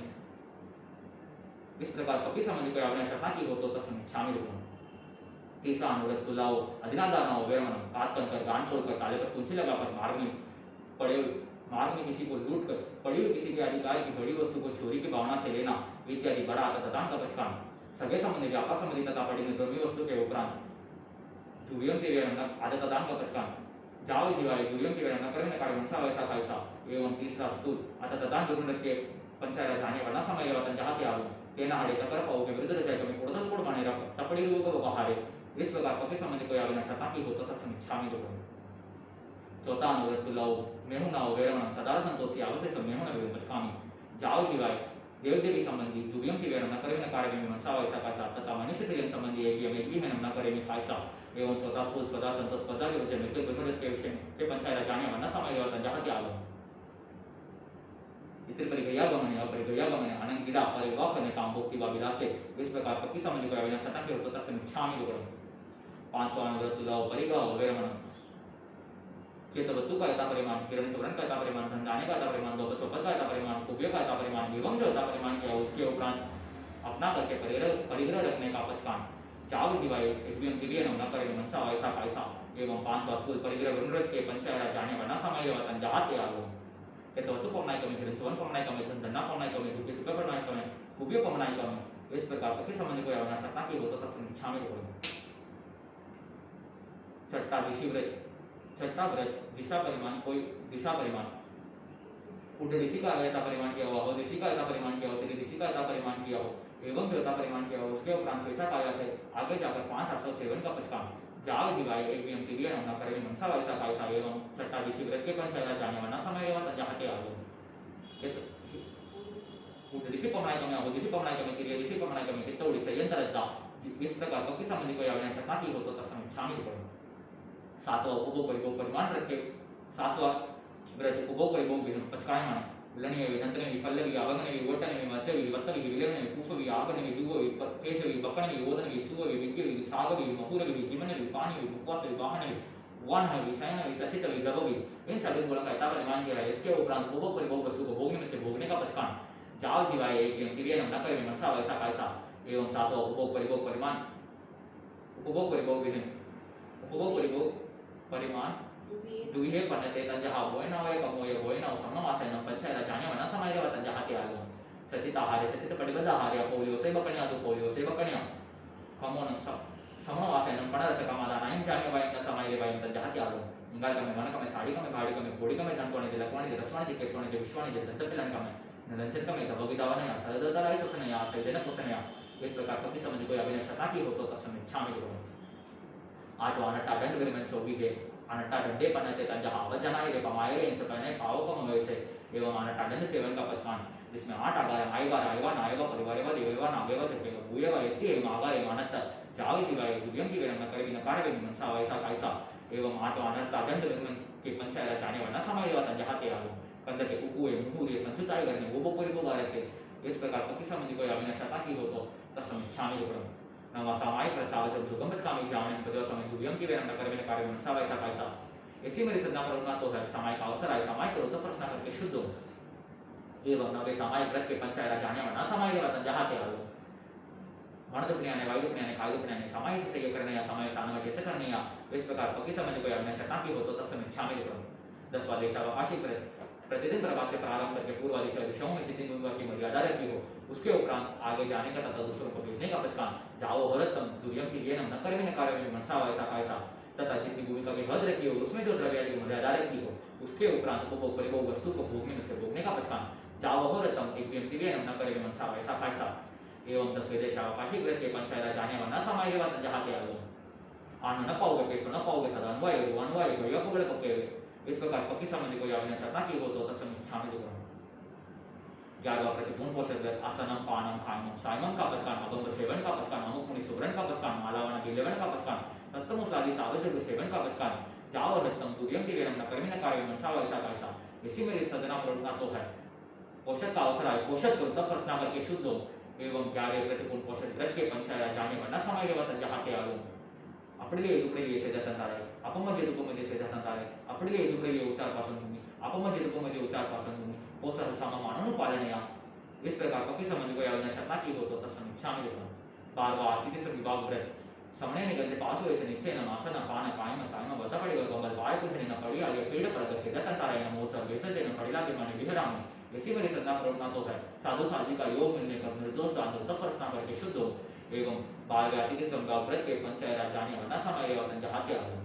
इस प्रकार पक्की संबंधी को आपने शता की हो तो तस्मिच्छा में रुकनो तीसरा अनुरत तुलाओ अधिनादानाओ वेरमन काट कर गान छोड़कर काले पर कुंची लगाकर मार्ग में किसी को लूट कर पड़ी हुई किसी के अधिकार की बड़ी वस्तु को चोरी की भावना से लेना इत्यादि बड़ा तथान का पचकान सगे संबंधी व्यापार संबंधी तथा पड़ी हुई द्रव्य वस्तु के उपरांत दुर्यों के वेरम आदि तथान का पचकान जाव जीवाय दुर्यों के वेरम न करे न कार्य मनसा वैसा कैसा एवं तीसरा स्थूल अतः तथान दुर्नृत के पंचायत जाने वाला समय वतन जहाते आलो तेना हारे तकर पाओ के विरुद्ध रचाय कमी कोडल कोड माने रख टपड़ी रूप को हारे इस प्रकार पक्के संबंधी को याविना शता की होता तस्मिच्छा में रुकनो चौथा अनुरत तुलाओ मेहु नाओ वेरमणम सदा संतोषी अवशेष मेहु न वेरम पचकामी जाव जीवाय देव देवी संबंधी दुर्यों की वेरम न करे न कार्य में मनसा वैसा कैसा तथा मनुष्य प्रियम संबंधी एक में भी है न करे में कैसा एवं चौथा स्थूल सदा संतोष पदा के वचन में गुणवत्ता के विषय के पंचायत जाने वाला समय वतन जहाते आलो इतर परिगया गमने अनंत गिड़ा परिवाह करने काम भोक्ति व विलासे इस प्रकार पक्की समझ को अविनाश शता के होतो तस्मिच्छा में रुकनो पांचवा अनुरत तुलाओ परिगह वेरमणम चेतवत्तु का यथा परिमाण किरण सुवर्ण का यथा परिमाण धनदाने का यथा परिमाण दो चौपन का यथा परिमाण कुब्य का यथा परिमाण विवंश यथा परिमाण किया उसके उपरांत अपना करके परिग्रह रखने का पचकान चाव जीवाय एवं दिव्य न करे मनसा वैसा कैसा एवं पांचवा स्थूल परिग्रह विनृत के पंचायत जाने वाला समय वतन जहाते आलो केतवत्तु पमनाय कमे किरण सुवर्ण पमनाय कमे धनदा पमनाय कमे कुब्य चुका पमनाय कमे कुब्य पमनाय कमे इस प्रकार पक्के संबंध को अविनाश शता की होतो तस्मिच्छा में रुकनो छठा दिशिव्रत छठा व्रत दिशा परिमाण कोई दिशा परिमाण उल्टे दिशा का यथा परिमाण किया हुआ हो दिशा का यथा परिमाण किया हो तेरी दिशा का यथा परिमाण किया हो एवं जो यथा परिमाण किया हो उसके उपरांत स्वेच्छा काया से आगे जाकर 5 आसव सेवन का पचकान जाव जीवाय एक नियम दिव्य न करे मनसा वैसा कैसा एवं छठा दिशा व्रत के पंचायत जाने वाला समय वतन जहाते आलो उल्टे दिशा पमनाय कमे हो दिशा पमनाय कमे तेरी दिशा पमनाय कमे कितौड़ी संयंत्रता इस प्रकार पक्की संबंधी को यावना शता की होतो तस्मिच्छा में रुकनो सातवां उपभोग परिभोग परिमाण रखे सातवां व्रत उपभोग परिभोग विधि पचकायमान लणीय विनंतने विफल्लवि आवगने विवटने मचवि वर्तवि विलेवने पुष्पवि आगने दुववि केचवि बकणवि ओदनवि सुववि विज्ञवि सागवि महुरवि जिमनवि पानीवि उपवासवि वाहनवि वाहनवि शयनवि सचितवि दववि इन 26 गुणों का यथा परिमाण किया है इसके उपरांत उपभोग परिभोग वस्तु को भोगने में से भोगने का पचकान जाव जीवाय एक दिव्य न करे मनसा वैसा कैसा एवं सातवां उपभोग परिभोग परिमाण उपभोग परिभोग विधि उपभोग परिभोग परिमाण दुविहे पन्नते तंजहा बोयना वय कमोय बोयना समवासेन पंचैरा जाने वना समय रे तंजहा के आलो सचित आहारे सचित पडिबद्ध आहारे पोलियो से बकणिया तो पोलियो से बकणिया कमोन समवासेन पणरस कमादा नाइन जाने वय न समय रे वय तंजहा के आलो इंगाल कमे मन कमे साड़ी कमे गाड़ी कमे घोड़ी कमे धन कोणे दे लकवाणी दे रसवाणी दे केसवाणी दे विश्वाणी दे जंतर पिलन कमे नलंचन कमे दबविदावने या सरदतरा सोसने या सजन पोसने या इस प्रकार पति संबंधी कोई अभिनय शता की हो तो तस्मिच्छा में रुकनो आठवां अनट्टा दंड विरमण 24 है अनट्टा दंडे पन्नते तंजहा अवजनाय रे पमाय रे इनसे पहले पावो कम वैसे एवं अनट्टा दंड सेवन का पचकान जिसमें 8 आगार आयवा रायवा नायवा परिवारवा देववा नागेवा चकेवा भूयवा यति एवं आगार अनंत जाव जीवाय दुर्यम की वेरम न करे न कार्य में मनसा वैसा कैसा एवं 8वां अनट्टा दंड विरमण के पंचायत जाने वाला समय तंजहा ते आलो कंदके उकुए मुहुरे संचुताय करने वो बोपरी बोगारते इस प्रकार पति संबंधी कोई अभिनय शता की हो तो तस्मिच्छा में रुकनो नवा सामायिक प्रसाद जब जुगमत कामी जाने प्रजो समय दुर्यम की वेरम न करे न कार्य में मनसा वैसा कैसा इसी मेरी सदना पर उन्ना तो है सामायिक अवसर आए सामायिक तो प्रश्न करके शुद्ध हो एवं नवे सामायिक व्रत के पंचायत जाने वाला सामायिक वतन जहाँ ते आलो मणदुपन्याने वायुदुपन्याने कायुदुपन्याने समय से सही करने या समय सानव कैसे करने या इस प्रकार पति संबंधी कोई अभिनय शता की हो तो तस्मिच्छा में रुकनो 10वां देशावकाशी प्रतिदिन प्रभात से प्रारंभ करके पूर्व वाली 4 दिशाओं में जितनी भूमिका की मर्यादा रखी हो उसके उपरांत आगे जाने का तथा दूसरों को भेजने का पचकान जाओ हरतम दुर्यम की ये न करे न कार्य में मनसा वैसा कैसा तथा जितनी भूमिका की हद रखी हो उसमें जो द्रव्य की मर्यादा रखी हो उसके उपरांत उपभोग परिभोग वस्तु को भोगने में से भोगने का पचकान जाओ हरतम एक व्यक्ति न करे में मनसा वैसा कैसा एवं तस्वेदेशावकाशी कृत्य पंचायत जाने वरना समाये वतन जहाते आलो आन न पाओगे पेसो न पाओगे सदा अनवाय भैया पकड़े पके इस प्रकार पक्की संबंधी को यावने सत्ता की हो तो तस्म छामे जो करो 11वां प्रतिपूर्ण पोषक आसनम पानम खानम सायमम का पचकान अभंग सेवन का पचकान अमुक मुनि सुवर्ण का पचकान मालावण बिलेवन का पचकान तत्तमुसादि सावजग सेवन का पचकान जाव रत्तम तुर्यम तिरेनम न कर्मिन कार्य मनसा वैसा कैसा इसी में सदना प्रवृत्ता तो है पोषक का अवसर आए पोषक को तब प्रश्न करके शुद्ध हो एवं 11 प्रतिपूर्ण पोषक ग्रह के पंचायत जाने वरना समय वतन जहाते आलो अपडिले दुपडिले छेदसंतारे अपमजे दुपमजे छेदसंतारे अपडिले दुपडिले उच्चारपासून भूमी अपमजे दुपमजे उच्चारपासून भूमी पोषक सममाननु पालनया इस प्रकार पक्की संबंध को यावना शर्मा की हो तो तस्म इच्छामि दुपम 12वां अतिथि से विभाग व्रत समणे निगंधे पासो ऐसे निश्चय न आसन पान कायम सायम वतपड़ी वर्गमल वाय कुछ न पड़ी आगे पेड़ पर से छेदसंतारे न मोसर वेसजे न पड़िला के माने विहरामी इसी मेरी सदा प्रवृत्ता तो है साधु साध्वी का योग मिलने पर निर्दोष दान तब प्रश्न करके शुद्ध हो एवं 12वें अतिथि संभाग व्रत के पंचायत जाने वरना समय वतन जहाते आलो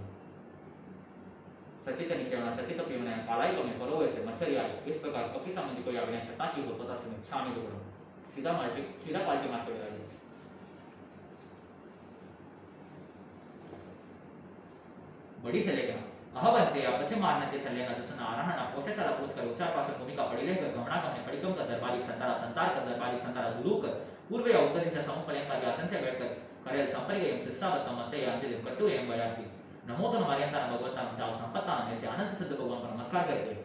सचित निकेवना सचित पीवना कालाई को में परोवे से मच्छर आए इस प्रकार पक्की संबंधी को यावने शता की हो तथा से छामी दुगुण सीधा पाल्टी मार के आए बड़ी से लेकर अहवंते अपचे मारने सल्ले न दुसना आरहण पोषचला पूछ कर उच्चार पास भूमिका पड़िले कर गमना गमने पड़िकम का दरबारिक संतार कर दरबारिक संतार गुरु कर पूर्व या उत्तर दिशा समपलयं का आसन से बैठकर करेल संपरिगयं शिरसावतम मते अंजलि कट्टु एवं बयासी नमो तो हमारे भगवंता चाव संपत्ता में से अनंत सिद्ध भगवान को नमस्कार करते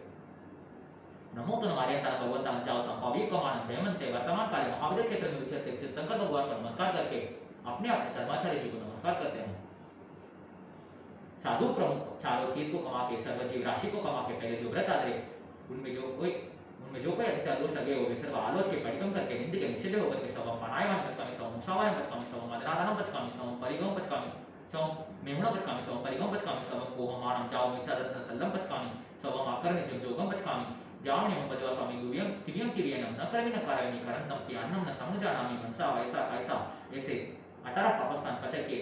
नमो तो हमारे भगवंता चाव संपावी कमान जयमंते वर्तमान काल महाविद्य क्षेत्र में उच्चते तीर्थंकर भगवान को नमस्कार करके अपने अपने धर्माचार्य जी को नमस्कार करते हैं साधु प्रमुख चारों तीर्थ को कमा के सर्वजीव राशि को कमा के पहले जो व्रत आदरे उनमें जो कोई अतिचार दोष लगे हो वे सर्व आलोच के परिगम करके निंद के निषिद्ध होकर के सवम पनायवान पचकामी सवम मुसावायम पचकामी सवम मदनादानम पचकामी सवम परिगम पचकामी सवम मेहुणा पचकामी सवम परिगम पचकामी सवम कोहमानम जाव मिचादत सल्लम पचकामी सवम आकर्ण्य जोगम पचकामी जावने हम पजवा स्वामी गुव्यम तिव्यम तिव्यनम न कर्मि न कारयमि करंतम प्यान्नम न समजानामि मनसा वैसा कैसा ऐसे 18 पापस्थान पचके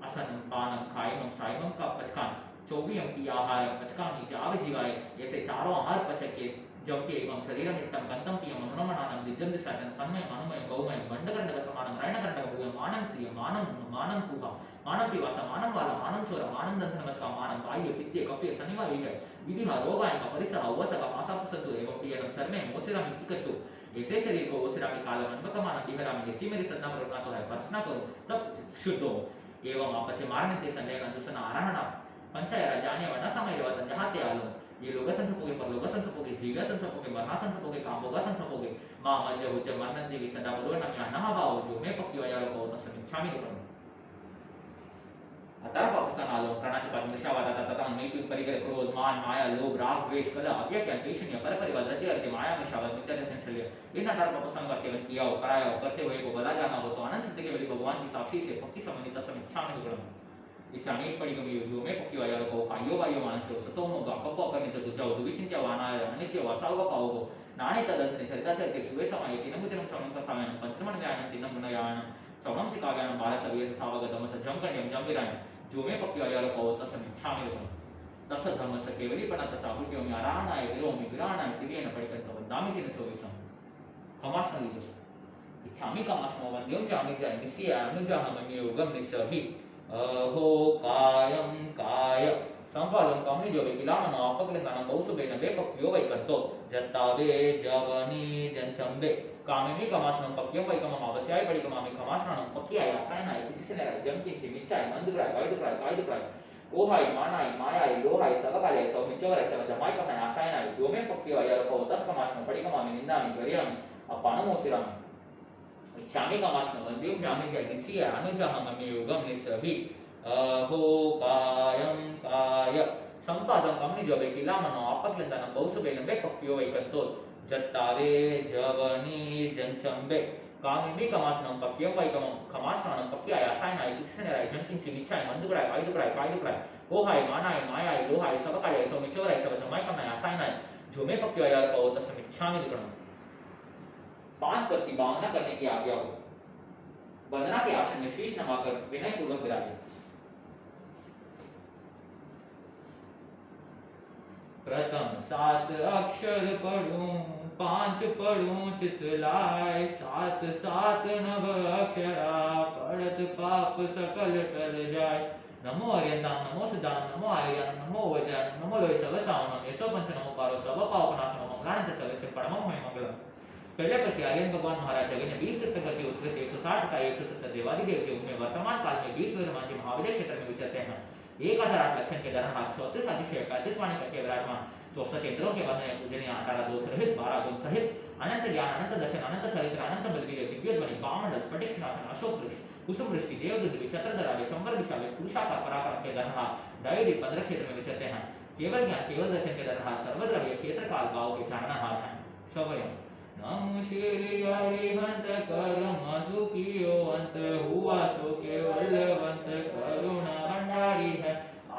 असनम पानम खायम सायम का पचकान 24 की आहार पचकामी जाव जीवाय ऐसे चारों आहार पचके जबकि एवं शरीर नित्यम गंतम पियम मनोमनानं दिजम दिशाचन सन्मय अनुमय गौमय बंडकर्णक समानं रायणकर्णक भूयम मानं श्रिय मानं कुहा मानं पिवासा मानं वाला मानं चोर मानं दंश नमस्कार मानं वायु पित्ते कफे शनिवार विह विविध रोगाय का परिसह अवसक पासापुसतु एवं पियम चर्मे मोचिरामि तिकट्टु ऐसे शरीर को ओसिरामि कालम अनबकमानं दिहरामि ऐसी मेरी सन्ना प्रवृत्ता तो है प्रश्न करो तब शुद्ध हो एवं अपचे मारने ते संदेह दुसना आराहना पंचायत जाने वरना समय वतन जहाते आलो ये लोग संसपोगे पर लोग संसपोगे जीव संसपोगे मरना संसपोगे कामोगा संसपोगे मां मध्य होते मरन देवी सदा बरोबर नमी अनहा भाव जो मैं पक्की वयालो को तस्मिन् इच्छामि दुःखम् अतः पाकिस्तान आलो प्रणाति परमेशावादा तथा मैत्री परिकर क्रोध मान माया लोभ राग द्वेष कलह अज्ञान पेशन्य पर परिवार रति अर्थ माया में शावत मिथ्या संचल्य इन 18 पापस्थान का सेवन किया हो कराया हो करते हुए को भला जाना हो तो अनंत सत्य के बलि भगवान की साक्षी से पक्की संबंधित तस्मिन् इच्छामि दुःखम् इच्छामि पडिगमि जो मैं पक्की वयालो को कायो वायो मानसो सतोमो गप्पो करने जो दुजाव दुविचिंत्य वानाय अनिच्य वासावग पावगो नाने तदर्थने चरिताचरिते शुभे समाये तिनमुतिनं चमनं कसायनं पंचमन न्यायनं तिनं गुणयानं चमनं सिकागानं बालसविय सावगतम सज्जं कण्यं जंविरायं जो मैं पक्की वयालो को तस्मिन् इच्छामि दुःखम् तस धर्म स केवलीपणा तसा हुट्योमि आराहणाय विरोमि विराणाय तिर्येण पडिकंतो वदामि चिन 24 खमाश्न लीजोस इच्छामि कमाश्नो वन्द्यों जामि जय निस्य अनुजहमन्योगम निस्सहि अहो कायम काय संपादन कमनी जो विकिलामनो अपकलिंगानं बहुसुबेन बेपक्यो वैकंतो जत्तावे जवनी जनचंबे कामिनी कमाश्नं पक्यं वैकमम अवश्याय पडिकमामि खमाश्नं पक्याय आसायनाय किचिसने जमकिंचि मिच्छाय मंदुराय वायदुराय ओहाय मानाय मायाय लोहाय सबकालय सौमिचवराय सबजमाय कमाय आसायनाय जो मैं पक्यो यारको दस कमाश्नं पडिकमामि निंदामि गरियामि अपानमोसिरामि इच्छामि कमाश्नं वन्द्यों जामि जय निस्य अनुजहमन्योगम निस्सहि अहो कायम काय संपादन कमनी जो विकिलामनो अपकलिंगानं बहुसुबेन बेपक्यो वैकंतो जत्तावे जवनी जनचंबे कामिनी कमाश्नं पक्यं वैकमं खमाश्नं पक्याय आसायनाय किचिसने जंकिंचि मिच्छाय मंदुराय वायदुराय ओहाय मानाय मायाय लोहाय सबकालय सौमिचवराय सबजमाय कमाय आसायनाय जो मैं पक्यो यारको तस्मिन् इच्छामि दुःखम् 5 पत्ती भावना करने की आज्ञा हो वंदना के आसन में शीश नवाकर विनय पूर्वक विराजे प्रथम 7 अक्षर पढ़ूं, 5 पढ़ूं चित लाय, 7 7 नव अक्षरा, पढ़त पाप सकल टल जाय। नमो अरियंताम, नमो सिद्धांत, नमो आर्यन, नमो वैजयन, नमो लोय सब सावनम, येसो पंच नमो पारो सब पापनाशनम, मंगलान च सर्वस्य परमम होय मंगलम। पहले पसी आर्यन भगवान महाराज जगह ने 20 तीर्थंकर की उत्कृष्ट 160 का 170 देवादिदेव जी उनमें वर्तमान काल में 20 विद्यमान जी महाविद्य क्षेत्र में विचरते हैं। 1008 लक्षण के धरनहार 34 अतिशय 35 वाणी करके विराजमान 64 इंद्रों के बंधन पूजनीय 18 दोष रहित 12 गुण सहित अनंत ज्ञान अनंत दर्शन अनंत चरित्र अनंत बलवीर दिव्य ध्वनि बामंडल स्फटिक सिंहासन अशोक वृक्ष कुसुम वृष्टि देवदूत चत्रधरावे चंबर विशाल पुरुषाकार पराक्रम के धरनहार दैवी 15 क्षेत्र में विचरते हैं। केवल ज्ञान केवल दर्शन के धरनहार सर्वद्रव्य क्षेत्र काल भाव के चारणहार हैं। सवयं नमो श्री हरिहंत करम सुखियो अंत हुआ सो केवलवंत करुणा भंडारी है।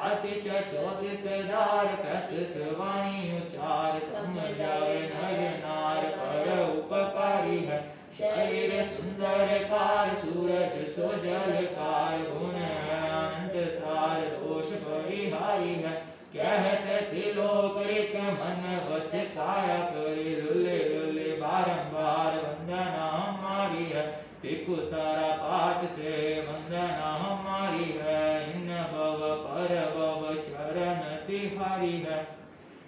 अतिशय 34 दार 35 वाणी उच्चार समझावे नर नार पर उपकारी है। शरीर सुंदर कार सूरज सो जल कार गुण अंत सार दोष परिहारी है। कहते तिलोकरिक मन वच काया करी लुले लुले बारंबार वंदना हमारी है। टिकु तारा पाठ से वंदना हमारी है। इन भव पर भव शरण तिहारी है।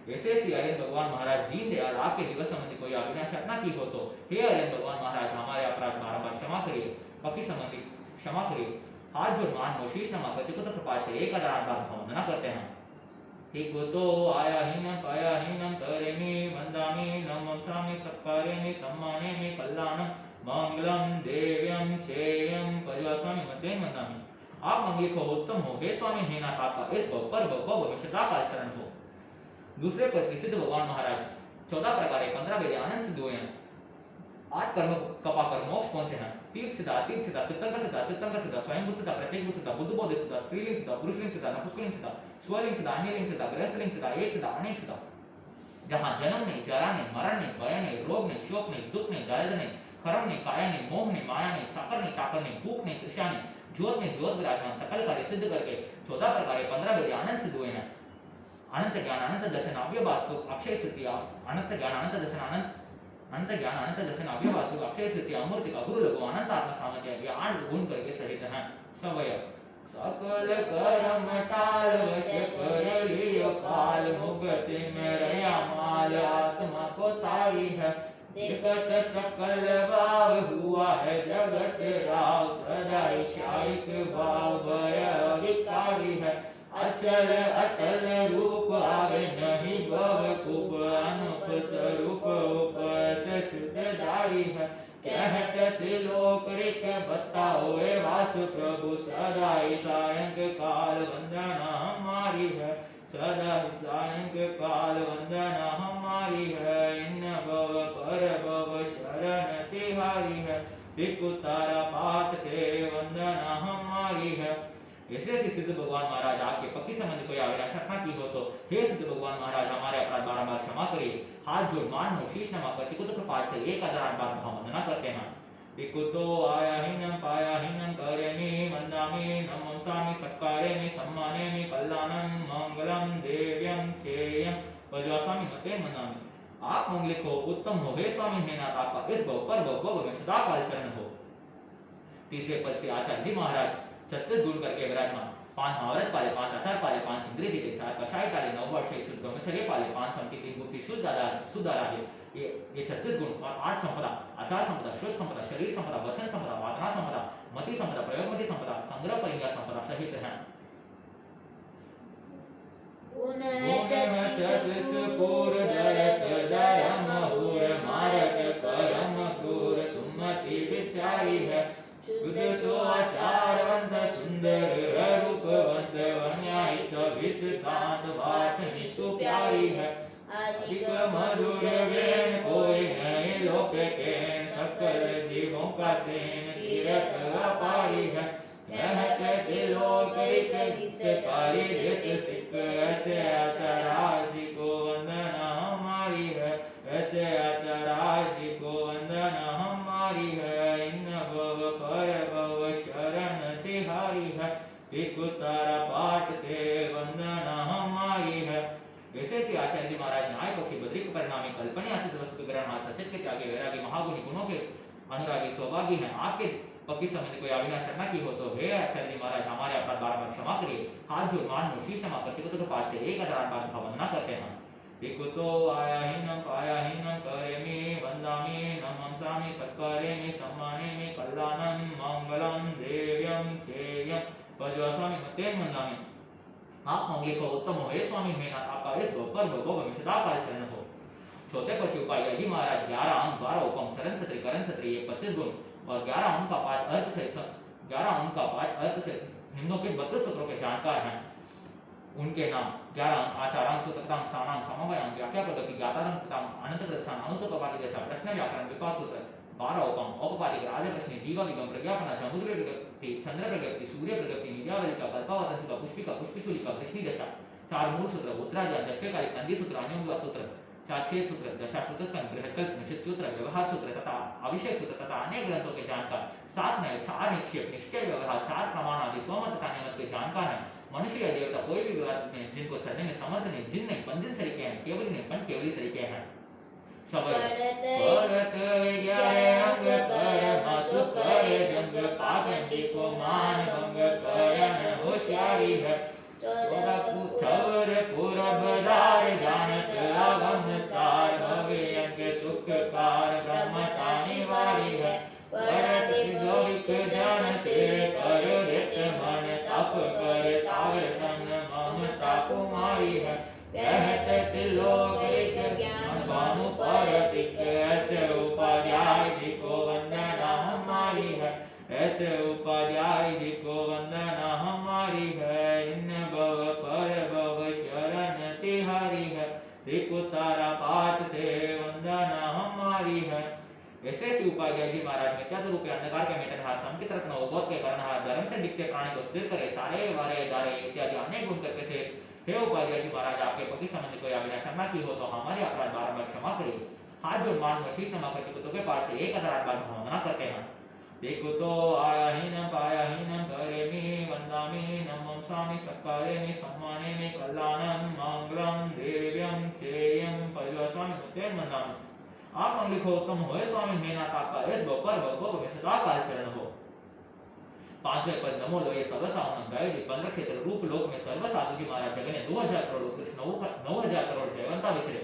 ऐसे श्री आर्यन भगवान महाराज दीन दयाल आपके दिवस संबंधी कोई अविनाश रचना की हो तो हे आर्यन भगवान महाराज हमारे अपराध बारंबार क्षमा करिए। पति संबंधी क्षमा करिए। हाथ जोड़ मान हो शीश नमा करके तो कृपा से 1008 बार वंदना करते हैं। तो आया हीनम पाया हीनम करेमि वंदामि नमं सामि सत्कारेमि सम्मानेमि कल्याणम मंगलम देव्यम चेयम पजवास्वामी मतेन वंदामि। आप मंगलिक हो उत्तम हो हे स्वामी हे नाथ आपका इस भव पर भव में सदाकाल शरण हो। दूसरे पर सिद्ध भगवान महाराज 14 प्रकार 15 वेद आनंद सिद्ध हुए हैं। 8 कर्म कपा कर मोक्ष पहुंचे हैं। तीर्थ सिद्धा तीर्थंकर सिद्धा स्वयं सिद्धा प्रत्येक सिद्धा बुद्ध बोध सिद्धा स्त्रीलिंग सिद्धा पुरुषलिंग सिद्धा नपुंसकलिंग सिद्धा स्वलिंग सिद्धा अन्यलिंग सिद्धा गृहस्थलिंग सिद्धा एक सिद्धा अनेक सिद्धा। जहां जन्म नहीं जरा नहीं मरण नहीं भय नहीं रोग नहीं शोक नहीं दुख नहीं दर्द नहीं खरम नहीं काया नहीं मोह नहीं माया नहीं चाकर नहीं टाकर नहीं भूख नहीं तृषा नहीं ज्योत में ज्योत विराजमान सकल कार्य सिद्ध करके 14 प्रकार 15 वेद आनंद सिद्ध हुए हैं। अनंत ज्ञान अनंत दर्शन अव्यवास्तु अक्षय सिद्धि अनंत ज्ञान अनंत दर्शन अनंत ज्ञान अनंत दर्शन अव्यवास्तु अक्षय सिद्धि अमूर्ति का गुरु लघु अनंत आत्म सामर्थ्य ये 8 गुण करके सहित हैं। सवय सकल कर्म टाल वश कर लियो काल मुक्ति में रया माल आत्मा को तारी है। देखत सकल भाव हुआ है जगत राव सदा शायिक भाव भय विकारी है। अचल अटल रूप आवे नहीं भव कुप अनुप स्वरूप उपस सिद्धधारी है। कहते त्रिलोकरिक बताओ वास प्रभु सदा सायंकाल वंदना हमारी है। सदा सायंकाल वंदना हमारी है। इन भव पर भव शरण तिहारी है। टिकु तारा पाठ से वंदना हमारी है। ऐसे सिद्ध भगवान महाराज आपके पति संबंधी कोई अविनाश रचना की हो तो हे सिद्ध भगवान महाराज हमारे अपराध बारंबार क्षमा करिए। हाथ जोड़ मान हो शीश नमा कर टिकुत कृपा से 1008 बार वंदना करते हैं। टिकुतो आया हीनम पाया हीनम करेमि वंदामि नमं सामि सत्कारेमि सम्मानेमि कल्याणम मंगलम देव्यम चेयम पजवास्वामी मतेन वंदामि। आप मंगलिक हो उत्तम हो हे स्वामी हे नाथ आपका इस भव पर भव में सदाकाल शरण हो। तीसरे पद से आचार्य जी महाराज 36 गुण करके विराजमान 5 महाव्रत पाले 5 आचार पाले 5 इंद्रिय जीते 4 कषाय टाले 9 वर्ष 1 शुद्ध ब्रह्मचर्य पाले 5 संति 3 बुद्धि शुद्ध आराध्य। ये 36 गुण और 8 संपदा आचार संपदा श्रुत संपदा शरीर संपदा वचन संपदा वादना संपदा मति संपदा प्रयोगमति संपदा संग्रह परिज्ञा संपदा सहित हैं। मारत करम क्रूर सुमति विचारी है। शुद्ध सो आचारवंत सुंदर रूपवंत वन्यायी सविस कांत वाचनी सुप्यारी है। अधिक मधुर वेण कोई नहीं लोके के सकल जीवों का सेन तीरथ अपारी है। कहते त्रिलोकरिक हितकारी हित सिक ऐसे आचार्य जी को वंदना हमारी है। ऐसे आचार्य जी को वंदना हमारी है। इन भव पर भव शरण तिहारी है। टिकु तारा पाठ से वंदना हमारी है। ऐसे श्री आचार्य जी परिणामी कल्पनीय आश्रित वस्तु के ग्रहण सचेत के त्यागी वैरागी महागुणी गुणों के अनुरागी सौभागी हैं। आपके पति संबंधी कोई अविनाश शर्मा की हो तो हे आचार्य जी महाराज हमारे अपराध बार क्षमा करिए। हाथ जोड़ मान शीश क्षमा करके तो पाठ से 1008 बार वंदना करते हैं। विकुतो आयाहीनम पायाहीनम करेमि वंदामि नमंसामि सत्कारेमि सम्मानेमि कल्याणं मंगलम देव्यं चेयं पजवास्वामि मतेन वंदामि। आप मंगली को उत्तम हो हे स्वामी मेहनत आपका इस पर भगो में सदा काल शरण हो। छोटे पशु उपाय जी महाराज 11 अंक 12 उपम चरण सत्री करण सत्री 25 गुण और 11 अंक का पाठ अर्थ से 11 अंक का पाठ अर्थ से निम्नलिखित 32 सूत्रों के जानकार हैं। उनके नाम 11 अंक आचारांक सूत्रतांक स्थानांक समवायांक व्याख्या पद्धति ज्ञातारंक तथा अनंत दर्शन अनंत कपाटी जैसा प्रश्न व्याकरण विपाक सूत्र 12 उपम औपपादिक राज प्रश्न जीवा विगम प्रज्ञापना समुद्र प्रगति चंद्र प्रगति सूर्य प्रगति निजावलिका कल्पावतंसिका पुष्पिका पुष्पिचूलिका वृष्णि दशा 4 मूल सूत्र उत्तरायण दशकालिक नंदी सूत्र अन्योन्युवाद सूत्र 4 छेद सूत्र दशा सूत्र स्कंद बृहत्कल्प निश्चित सूत्र व्यवहार सूत्र तथा अभिषेक सूत्र तथा अनेक ग्रंथों के जानकार 7 नए 4 निक्षेप निश्चय व्यवहार 4 प्रमाण आदि स्वमत तथा नियमत के जानकार हैं। मनुष्य या देवता कोई भी विवाद में जिनको चढ़ने में समर्थ नहीं जिन नहीं पंजन सरीके हैं केवल नहीं पन केवली सरीके हैं। सबल परत ग्यारे अंग कर मासु करे जंग पाखंडी को मान भंग करन होशियारी है। छवर पूरबदार जानत अगम सार भवे अंग सुख कार ब्रह्मता निवारी है। पढ़त गौरिक जन स्थिर कर रित मन तप कर तावे तन ममता कुमारी है। कहत तिलोक ज्ञान भानु परतिक ऐसे उपाध्याय जी को वंदना हमारी है। ऐसे उपाध्याय जी को वंदना हमारी है। इन भव पर भव शरण तिहारी है। त्रिपुतारा पाठ से वंदना हमारी है। ऐसे उपाध्याय जी महाराज में क्या रूपे अंधकार के मेटनहार संकित रत्न उबोध के करणहार धर्म से दिखते प्राणी को स्थिर करे सारे वारे दारे इत्यादि अनेक गुण करके से हे उपाध्याय जी महाराज आपके पति संबंधी कोई अविनाश शर्मा की हो तो हमारे अपराध बारंबार क्षमा करिए। हाथ जोड़ मान शीश क्षमा करके कुतों के पाठ से 1008 बार वंदना करते हैं। देखुतो आयाहीनम पायाहीनम करेमि वंदामि नमंसामि सत्कारेमि सम्मानेमि कल्याणं मंगलम देव्यं चेयं पजवास्वामि मतेन वंदामि। आप मंगली को उत्तम हो स्वामी मेहनत आपका इस पर भगो में सदा काल शरण हो। 5वें पद नमो लोये सर्वसावनम गाय जी 15 क्षेत्र रूप लोक में सर्व साधु जी महाराज जगने 2000 करोड़ कृष्ण 9000 करोड़ जयवंता विचरे।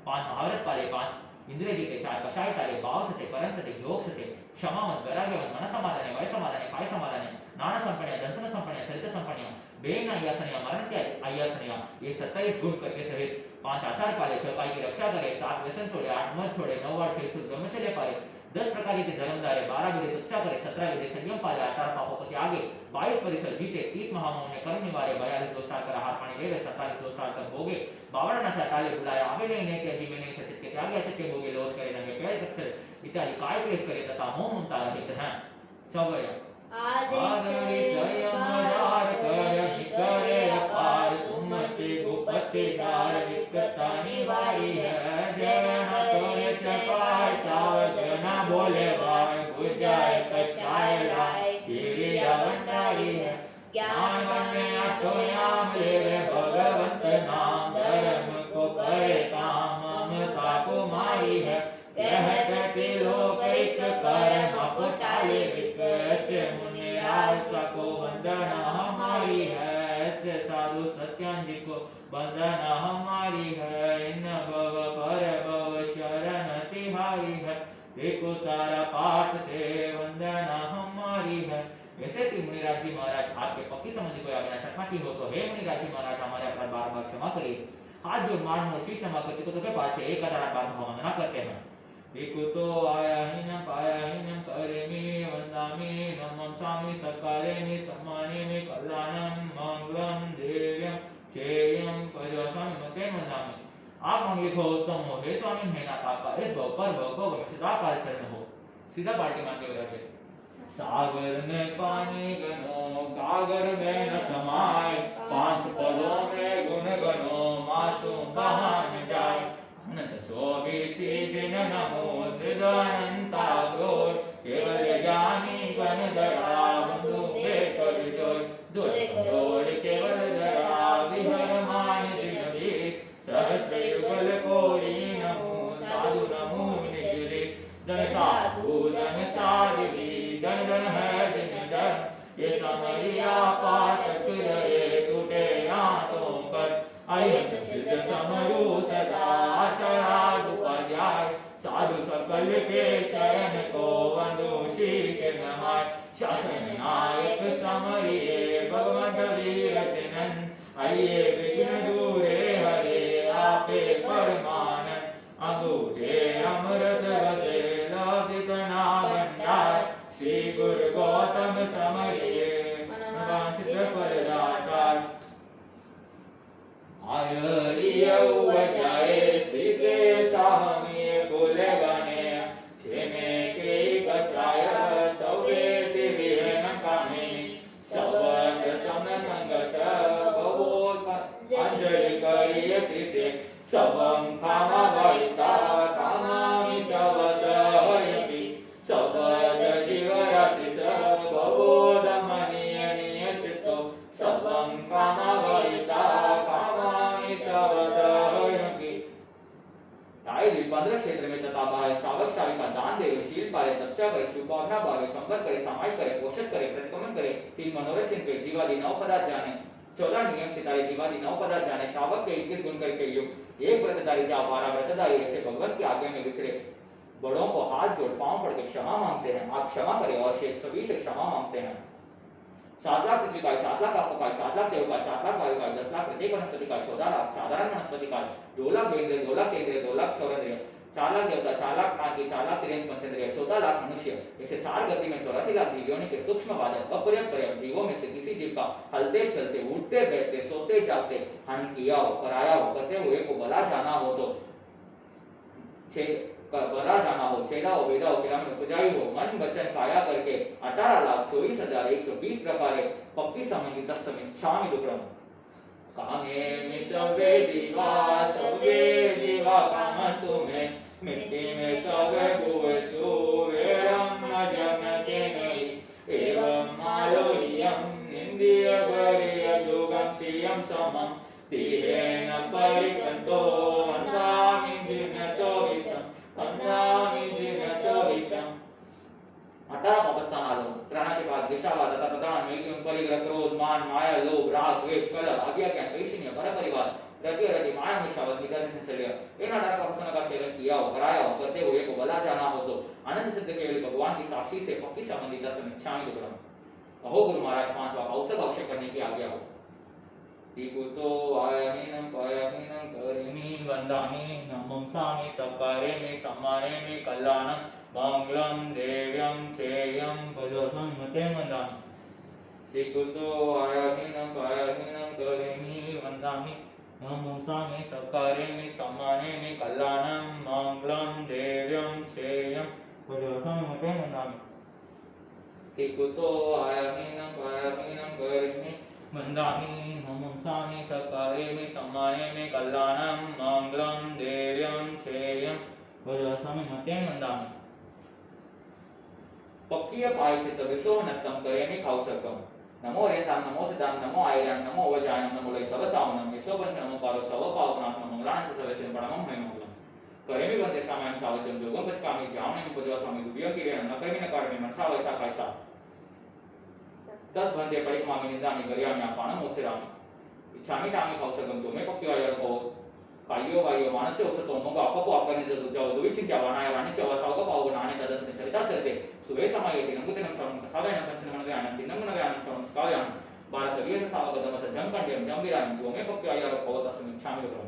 5 महाभारत पाले 5 इंद्रिय जी के 4 कषाय टाले भाव सते करण सते जोग सते क्षमावंत वैराग्यवंत मन समाधाने वय समाधाने काय समाधाने नाना संपण्य दंसन संपण्य चरित संपण्य बेन आयासनय मरण त्याग आयासनय ये 27 गुण करके सहित 5 आचार पाले 6 पाई की रक्षा करे 7 व्यसन छोड़े 8 मत छोड़े 9 वार छेद ब्रह्मचर्य पाले 10 प्रकार के धर्मदारे 12 विधि तुच्छा करे 17 विधि संयम पाले 18 पापों को त्यागे 22 परिसर जीते 30 महामोह ने कर्म निवारे 42 दोषार कर हाथ पानी लेवे 47 दोषार तक भोगे 52 नचा टाले बुलाया आवे नहीं के जीव नहीं सचित के त्यागे अचित के भोगे लोच करे नंगे पैर अक्षर इत्यादि काय क्लेश करे तथा मोह ममता रहित हैं। सवय आदरिशयमदार कर करे अपार सुमति गुपति दार विकता निवारी है। जय न करे चपाय सावध न बोले वाय बुझाए कषाय लाय किरिया भंडारी है। ज्ञान बने अटोयाम लेवे भगवंत नाम धर्म को करे काम ममता कुमारी है। कहत तिलोक रिक कर मकुटाले विकस मुनिराज सको वंदना हमारी है। ऐसे साधु सत्यान जी को वंदना हमारी है। इन भव पर भव शरण तिहारी है। देखो तारा पाठ से वंदना हमारी है। ऐसे श्री मुनिराज जी महाराज आपके पक्की संबंधी कोई अविनाश शर्मा की हो तो हे मुनिराज जी महाराज हमारे अपराध बार क्षमा करिए। हाथ जोड़ मान मोची क्षमा करके कुतों के पाठ से 1008 बार वंदना करते हैं। विकुतो आयाहीनम पायाहीनम करेमि वंदामि नमंसामि सत्कारेमि सम्मानेमि कल्याणं मंगलम देव्यं चेयं पजवास्वामि मतेन वंदामि। आप मंगली को उत्तम हो हे स्वामी मेहनत आपका इस भव पर भगो में सदा काल शरण हो। सीधा पार्टी मान के राजे सागर में पानी गनो गागर में न समाए 5 पदों में गुण गनो मासूम कहाँ न जाए। अनंत 24 जिन नमो सिद्धानंता ग्रोर केवल ज्ञानी गण धरा बंधु बेकर जोर 2 करोड़ केवल धरा विहर मान जिन भी सहस्त्र युगल कोटि नमो धन साधु धन साध्वी धन धन है जिन धन ये समरिया पाठक रहे टूटे आंटों पर अयत सिद्ध समरू सदा आचार्य उपाध्याय साधु सकल के शरण को वंदु शीश नमाय शासन नायक समरिये भगवंत वीर जिनन आइए विघ्न दूरे हरे आपे परमानंद अंगूठे अमृत बसे लौकिक ना भंडार श्री गुरु गौतम समरिये वांछित फलदातार आयरियौ वचाए शिषे साहमिये कुल बने छेमे के कसाय सवेति विहन कामे सवस सम संगस बहु अंजलि करिय शिषे सबं कामा वैता कामामि सवस हयति सवस जीवराशिष बहुदमनीय निय चित्तो सबं कामा वैता कामामि सवस हयति। ताई 15 क्षेत्र में तथा बाह्य श्रावक श्राविका दान देवे शील पाले तपस्या करे शुभ भावना भावे संपर्क करे सामायिक करे पोषक करे प्रतिक्रमण करे 3 मनोरथ चिंतन जीवादि 9 पदार्थ जाने 14 नियम सितारे जीवादि 9 पदार्थ जाने श्रावक के 21 गुण करके युक्त एक व्रतधारी जा 12 व्रतधारी ऐसे भगवत की आज्ञा में विचरे बड़ों को हाथ जोड़ पांव पड़ के क्षमा मांगते हैं आप क्षमा करें और शेष सभी से क्षमा मांगते हैं 7 लाख पृथ्वी का 7 लाख आपको का 7 लाख देव का 7 लाख वायु का 10 लाख प्रत्येक वनस्पति का 14 लाख साधारण वनस्पति का 2 लाख इंद्रिय 2 लाख इंद्रिय 2 लाख क्षौरेंद्रिय 4 लाख देवता 4 लाख नाग 4 लाख तिरंज पंचेंद्रिय 14 लाख मनुष्य ऐसे 4 गति में 84 लाख जीवों के सूक्ष्म बाधक अपर्याप्त पर्याप्त जीवों में से किसी जीव का हलते चलते उठते बैठते सोते जागते हन किया हो कराया हो करते हुए को भला जाना हो तो भला जाना हो छेड़ा हो बेदा हो किला में उपजाई हो मन वचन काया करके 18,24,120 प्रकारे पक्की समझी 10 समय शाम दुक्रम कामे में सबे जीवा काम तुम्हें मिट्टी में सब गुए सुवेरम अजम के नहीं एवं मालोयम निंदिय गरिय दुगम सियम समम तीरेन परिकंतो अन्नामि जिन चौविसम 18 पापस्थानाలు प्राणाति बाद विषावाद तथा प्रधान मेघ्यम परिग्रह क्रोध मान माया लोभ राग द्वेष कलह अज्ञान कैशिन्य पर परिवार रति रति माया मिषावत निधन संचर्य इन 18 पापस्थानों का सेवन किया हो कराया हो करते हुए को भला जाना हो तो आनंद सिद्ध केवल भगवान की साक्षी से पक्की संबंधी 10 इच्छाएं दुर्लभ अहो गुरु महाराज 5वां अवसर अवश्य करने की आज्ञा हो ीकुतो आयहीनं पायहीनं करिमि वन्दामि नमंसामि सकारेमि सम्मानेमि कल्याणं मंगलं देव्यं चेयं पदसं मते वन्दामि ीकुतो आयहीनं पायहीनं करिमि वन्दामि नमंसामि सकारेमि सम्मानेमि कल्याणं मंगलं देव्यं चेयं पदसं मते वन्दामि ीकुतो आयहीनं पायहीनं करिमि वन्दामि नमंसामि सकारेमि सम्मानेमि कल्याणं मंगलं देव्यं चेयं पदसं मते वन्दामि पक्कीय पायचित विश्वनत्तं करेमि कौशकं नमो रेतां नमो सिद्धां नमो आयरां नमो वजानं नमो लय सवसावनं यशोपंच नमो पारो सवपावनासनं मंगलानं च सर्वेषां परमं मङ्गलं करेमि वन्दे सामायं सावजं जोगं पचकामि जावनं पदवासामि दुर्यों किरेण न कर्मि न कार्मि मनसा वैसा कैसा 10 बंदे परिक्रमा निंदामि गरियामि अपानं ओसिरामि इच्छामि तामि कौशकं जो मैं पक्की आयर को कायो वायो मानसे ओसतो मग अपको अपने जो जाव दुई चिंत्या वानाय वाणी चव सावग पाव नाने तदन चरिता चलते सुवे समय येते नंगुते नम चवन सावे न पंचन मन व्यान तिनंग न व्यान चवन स्काव्यान बार सरिये से सावग दमस जंकंड्यम जंबिरायम जो मैं पक्की आयर को तस्मिन् इच्छामि करो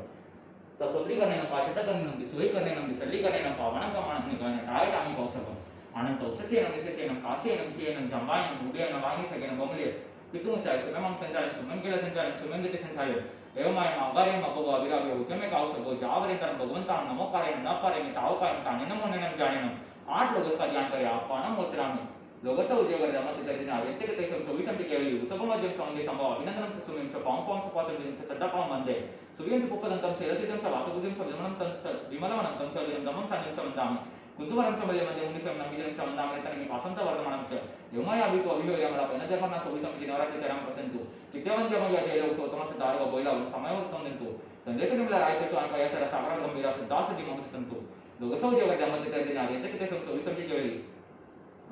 तसोत्री करने न पाचिता करने न दिसुई करने न दिसल्ली करने न पावनं कमानं निगाने टाय तामि कौशकं अनंत औषधेनं विशेषेनं कासेनं क्षीयेनं जम्बायनं उदयनं वाणीसगेनं बमले पितुमुचाय सुगमं संचारं सुमंगल संचारं सुमंदित संचारं एवमायं अगार्यं अपगो अविराग्यो उचमे काउसगो जावरेंतरं भगवंतां नमोकारेण न पारेण तावकायं तानेनं मोनेनं जानेनं 8 लोगों का ध्यान करे आपानं मोसरामि लोगोस उद्योगरे दमति तरिदिना व्यक्तिगतेषं 24 केवली उसभमज्यं चौंगे संभव अभिनंदनं च सुमिं च पां च पाचं च चड्डपां वन्दे सुविं च पुक्कदन्तं शिरसिजं च वाचकुजं च विमलं च विमलवनं च दमं चान्यं च वन्दामि कुंजुवरं च मल्ले मध्ये मुनिसं नमिजनं च वन्दामि तन्मे पासंत वर्धमानं च योमाय अभितो अभिहोयमला पेनजर्मना 24 नवरात्रि तेरं प्रसन्तु विद्यावन्त्यमय जयलो सोतमस दारव बोइला समयवर्तं दन्तु संदेश निमला रायच स्वामी पयसर सागर गंभीर सिद्धास दिमं सन्तु लोकसौज्यवर्गं मध्ये तर्जनादि यतकितेषं चौविसंति केवली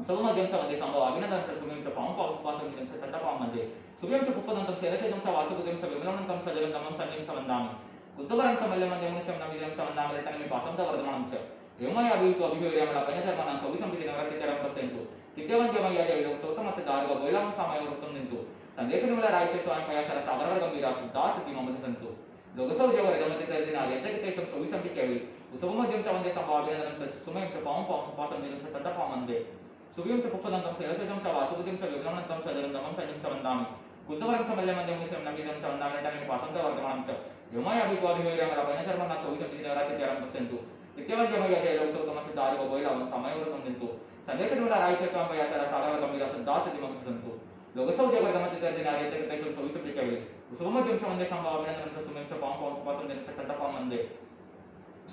सौमद्यं च मध्ये संभव अभिनन्दनं च सुम्यं च पां पावसुपासं च तटपां मध्ये सुव्यं च पुष्पदन्तं शैलशेतं च वासुपतिं च विमलवन्तं च जगन्तं चन्नीं च वन्दामि उद्धवरं च मल्यमन्यं मुनिशं नमिदं च वन्दामि रटनमि पासं च वर्धमानं च एवमय अभिहितो अभिहिर्यमला पैनधर्माणां चौविसंति नवरतितरं पश्यन्तु तित्यवन्त्यमय जयलोक सौतमस्य दारुव गोयलं सामयवृत्तं निन्तु संदेशनिमल रायचे स्वयं पयासर सागरवर गंभीरा दासति मम सन्तु लोकसौज्यवर्गं मध्ये तर्जनादि यतकितेषं चौविसंति केवली उसवमद्यं च वन्दे संभाविनन्दनं च सुमयं च पां सुपासं च तटपां वन्दे सुव्यं च पुष्पदन्तं शैलशेतं च वासुपतिं च विमलवन्तं च जगन्तं चन्नीं च वन्दामि उद्धवरं च मल्यमन्यं मुनिशं नमिदं च वन्दामि रटनमि पासं च वर्धमानं च एवमय अभिहितो अभिहिर्यमला पैनधर्माणां चौविसंति नवरतितरं पश्यन्तु तित्यवन्त्यमय जयलोक सौतमस्य दारुव गोयलं सामयवृत्तं निन्तु संदेशनिमल रायचे स्वयं पयासर सागरवर गंभीरा दासति मम सन्तु लोकसौज्यवर्गं मध्ये तर्जनादि यतकितेषं चौविसंति केवली उसवमद्यं च वन्दे संभाविनन्दनं च सुम्यं च पां सुपासं च तटपां वन्दे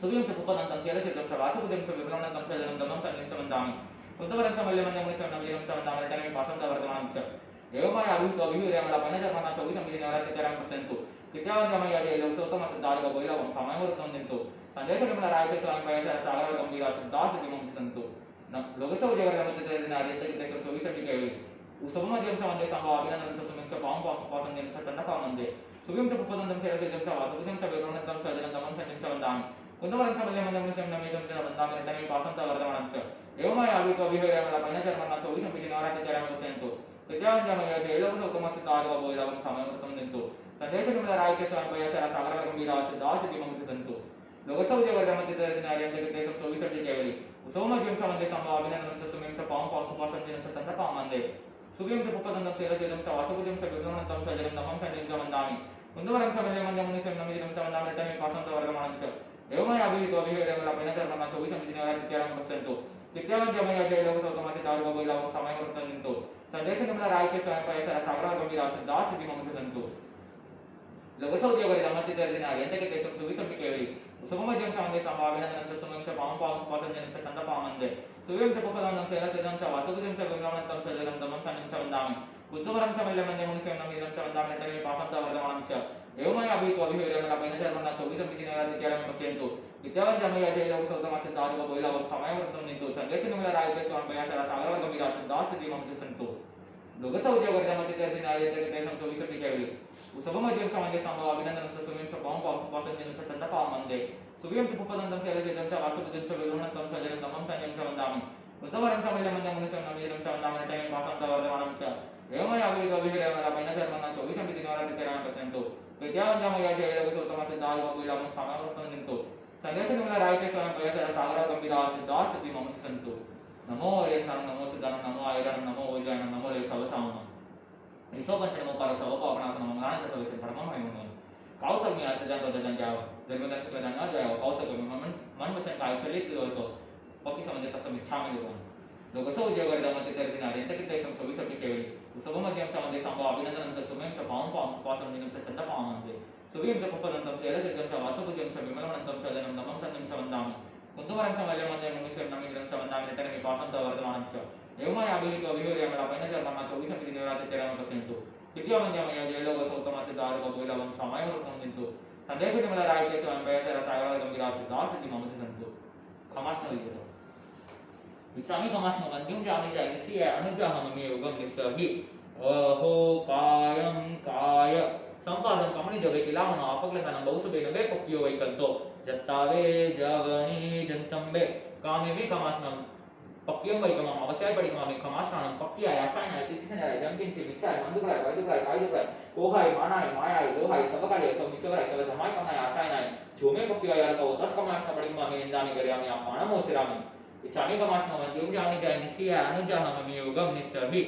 सुव्यं च पुष्पदन्तं शैलशेतं च वासुपतिं च विमलवन्तं च जगन्तं चन्नीं च वन्दामि उद्धवरं च मल्यमन्यं मुनिशं नमिदं च वन्दामि रटनमि पासं च वर्धमानं च एवमय अभिहितो अभिहिर्यमला पैनधर्माणां चौविसंति नवरतितरं पश्यन्तु तित्यवन्त्यमय जयलोक सौतमस्य दारुव गोयलं सामयवृत्तं निन्तु संदेशनिमल रायचे स्वयं पयासर सागरवर गंभीरा दासति मम सन्तु लोकसौज्यवर्गं मध्ये तर्जनादि यतकितेषं चौविसंति केवली उसवमद्यं च वन्दे संभाविनन्दनं च सुम्यं च पां सुपासं च तटपां वन्दे सुव्यं च पुष्पदन्तं शैलशेतं च वासुपतिं च विमलवन्तं च जगन्तं चन्नीं च वन्दामि उद्धवरं च मल्यमन्यं मुनिशं नमिदं च वन्दामि रटनमि पासं च वर्धमानं च एवमय अभिहितो अभिहिर्यमला पैनधर्माणां चौविसंति नवरतितरं पश्यन्तु तित्यवन्त्यमय जयलोक सौतमस्य दारुव गोयलं सामयवृत्तं निन्तु संदेशनिमल रायचे स्वयं पयासर सागरवर गंभीरा दासति मम सन्तु लोकसौज्यवर्गं मध्ये तर्जनादि यतकितेषं चौविसंति केवली उसवमद्यं च वन्दे संभाविनन्दनं च सुम्यं च पां सुपासं च तटपां वन्दे सुव्यं च पुष्पदन्तं शैलशेतं च वासुपतिं च विमलवन्तं च जगन्तं चन्नीं च वन्दामि उद्धवरं च मल्यमन्यं मुनिशं नमिदं च वन्दामि रटनमि पासं च वर्धमानं च एवमय अभिहितो अभिहिर्यमला पैनधर्माणां चौविसंति नवरतितरं पश्यन्तु तित्यवन्त्यमय जयलोक सौतमस्य दारुव गोयलं सामयवृत्तं निन्तु संदेशनिमल रायचे स्वयं पयासर सागरवर गंभीरा दासति मम सन्तु लोकसौज्यवर्गं मध्ये तर्जनादि यतकितेषं चौविसंति केवली उसवमद्यं च वन्दे संभाविनन्दनं च सुम्यं च पां सुपासं च तटपां वन्दे सुव्यं च पुष्पदन्तं शैलशेतं च वासुपतिं च विमलवन्तं च जगन्तं चन्नीं च वन्दामि उद्धवरं च मल्यमन्यं मुनिशं नमिदं च वन्दामि रटनमि पासं च वर्धमानं च एवमय अभिहितो अभिहिर्यमला पैनधर्माणां चौविसंति नवरतितरं पश्यन्तु तित्यवन्त्यमय जयलोक सौतमस्य दारुव गोयलं सामयवृत्तं निन्तु संदेशनिमल रायचे स्वयं पयासर सागरवर गंभीरा दासति मम सन्तु लोकसौज्यवर्गं मध्ये तर्जनादि यतकितेषं चौविसंति केवली उसवमद्यं च वन्दे संभाविनन्दनं च सुम्यं च पां सुपासं च तटपां वन्दे सुव्यं च पुष्पदन्तं शैलशेतं च वासुपतिं च विमलवन्तं च जगन्तं चन्नीं च वन्दामि उद्धवरं च मल्यमन्यं मुनिशं नमिदं च वन्दामि रटनमि पासं च वर्धमानं च एवमय अभिहितो अभिहिर्यमला पैनधर्माणां चौविसंति नवरतितरं पश्यन्तु तित्यवन्त्यमय जयलोक सौतमस्य दारुव गोयलं सामयवृत्तं निन्तु संदेशनिमल रायचे स्वयं पयासर सागरवर गंभीरा दासति मम सन्तु नमो हरिहरं नमो सिद्धानं नमो आयुरानं नमो ओजानं नमो ले सवसामनं ईसोपंचनमोकार सवपावनासनं मंगलानं च सविसे परमं हरिमंगलं कौसल्य अर्थजन रोजन जाव धर्मदर्शन शुक्लजन न जाव कौसल्य मन वचन काय चलित होतो पक्की संबंधित तसं इच्छामि देवं लोकसौज्यवर्गं मध्ये तर्जनादि यतकितेषं चौविसंति केवली उसवमद्यं च वन्दे संभाविनन्दनं च सुम्यं च पां सुपासं च तटपां वन्दे सुव्यं च पुष्पदन्तं शैलशेतं च वासुपतिं च विमलवन्तं च जगन्तं चन्नीं च वन्दामि उद्धवरं च मल्यमन्यं मुनिशं नमिदं च वन्दामि रटनमि पासं च वर्धमानं च एवमय अभिहितो अभिहिर्यमला पैनधर्माणां चौविसंति नवरतितरं पश्यन्तु तित्यवन्त्यमय जयलोक सौतमस्य दारुव गोयलं सामयवृत्तं निन्तु संदेशनिमल रायचे स्वयं पयासर सागरवर गंभीरा दासति मम सन्तु खमाश्नो विजय इच्छामि खमाश्नो मन्दिं जामि जायसि अनुजाहमि योगं निस्सहि अहो कायं काय संपादन कमनी जबे किलावनो आपगलंदनं बहुसुबेनो बे पक्कियो वैकंतो जत्तावे जवनी जंचंबे कामेवि खमाश्नं पक्कियं वैकमम अवश्य पडिकममि खमाश्नानं पक्कियाय असायनाय तिचिसनाय जंकिंचि मिच्छाय मंदुगळाय वैदुगळाय कायदुगळाय कोहाय मानाय मायाय लोहाय सबकालय सब मिच्छवराय सब धमाय कमनाय असायनाय झोमे पक्कियाय यालको तस खमाश्न पडिकममि निंदामि गर्यामि अपानमोसिरामि इच्छामि खमाश्नो मन्दिं जामि जायनिसिय अनुजाहमि योगं निस्सहि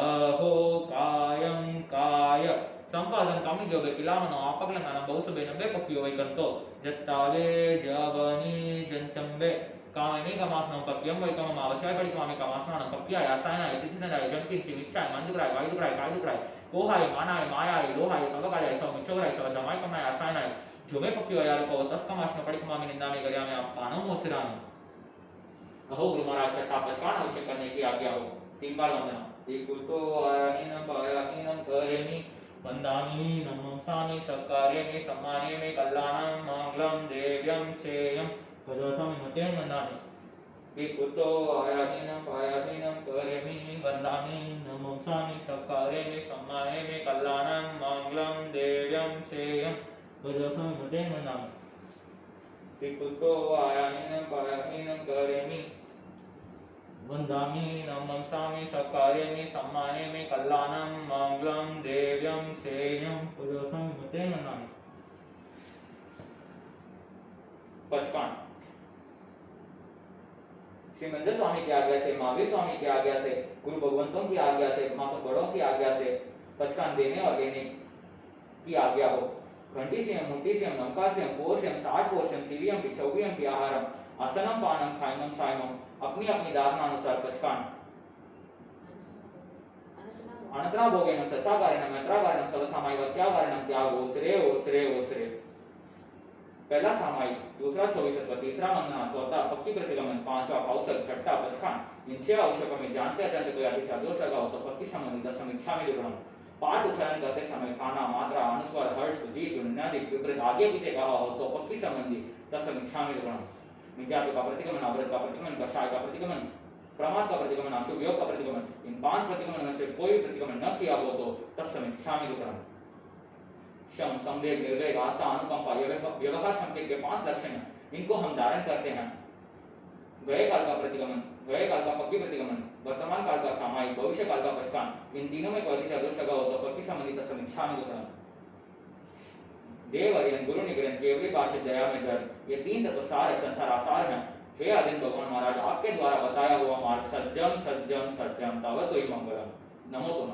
अहो कायं काय संपादन कमी जोबे किलावनो आपगलंदनं बहुसुबेनो बे पक्कियो वैकंतो जत्तावे जवनी जंचंबे कामेवि खमाश्नं पक्कियं वैकमम अवश्य पडिकममि खमाश्नानं पक्कियाय असायनाय तिचिसनाय जंकिंचि मिच्छाय मंदुगळाय वैदुगळाय कायदुगळाय कोहाय मानाय मायाय लोहाय सबकालय सब मिच्छवराय सब धमाय कमनाय असायनाय झोमे पक्कियो यालको तस खमाश्न पडिकममि निंदामि गर्यामि अपानमोसिरामि अहो गुरु महाराज छठा पचकान अवश्य करने की आज्ञा हो 3 बार वंदना ईकुतो आयानीनं पायानीनं करेमि वंदामि नमंसामि सत्कार्यमि सम्मानयामि कल्याणं मंगलं देव्यं चेयं पदोसमि मतेन वन्दामि विकुतो आयाहीनं पायाहीनं करेमि वन्दामि नमोंसामि सत्कारेमि सम्मानेमि कल्याणं मङ्गलं देव्यं श्रेयं पदोसमि मतेन वन्दामि विकुतो आयाहीनं पायाहीनं करेमि वन्दामि नमोंसामि सत्कारेमि सम्मानेमि कल्याणं मङ्गलं देव्यं श्रेयं पदोसमि मतेन वन्दामि। पचकान श्री मंदिर स्वामी की आज्ञा से, महावीर स्वामी की आज्ञा से, गुरु भगवंतों की आज्ञा से, मासो बड़ों की आज्ञा से पचकान देने और लेने की आज्ञा हो। घंटी से मुंटी से नमका से पोषम साठ पोषम तिवियम पिछौवियम की आहारम असनम पानम खायमम सायमम अपनी अपनी धारणानुसार पचकान अनंतना भोगेनम ससाकारिणम मैत्राकारिणम सवसामाय वत्याकारिणम त्याग ओसरे ओसरे ओसरे। पहला सामायिक, दूसरा 24 तीसरा मंगना, चौथा पक्की प्रतिगमन, पांचवा कौशल, छठा पचकान। इन 6 आवश्यकों में जानते अजानते कोई अतिचार दोष लगा हो तो पक्की संबंधी दसम इच्छा में विवरण। पाठ उच्चारण करते समय खाना मात्रा अनुस्वार हर्ष दीर्घ न्यादि विपरीत आगे पीछे कहा हो तो पक्की संबंधी दसम इच्छा में विवरण। विज्ञापन का प्रतिगमन, अवृत का प्रतिगमन, कषाय का प्रतिगमन, प्रमाद का प्रतिगमन, अशुभ योग का प्रतिगमन, इन 5 प्रतिगमन में से कोई प्रतिगमन न किया हो तो तत्सम इच्छा में विवरण। शम, संवेग, निर्वेग, आस्था, अनुकंपा, व्यवहार संकेत के 5 लक्षण हैं, इनको हम धारण करते हैं। गए काल का प्रतिगमन, गए काल का पक्की प्रतिगमन, वर्तमान काल का सामायिक, भविष्य काल का पचकान। इन तीनों में कोई अतिचार दोष लगा हो तो पक्की संबंधित समीक्षा में विवरण। देव अरियन, गुरु निगरन, केवली भाषित, दया में धर्म, ये 3 तत्व सार है, संसार आसार है। हे आदिन भगवान महाराज, आपके द्वारा बताया हुआ मार्ग सज्जम सज्जम सज्जम तावत वही मंगलम। नमो तुम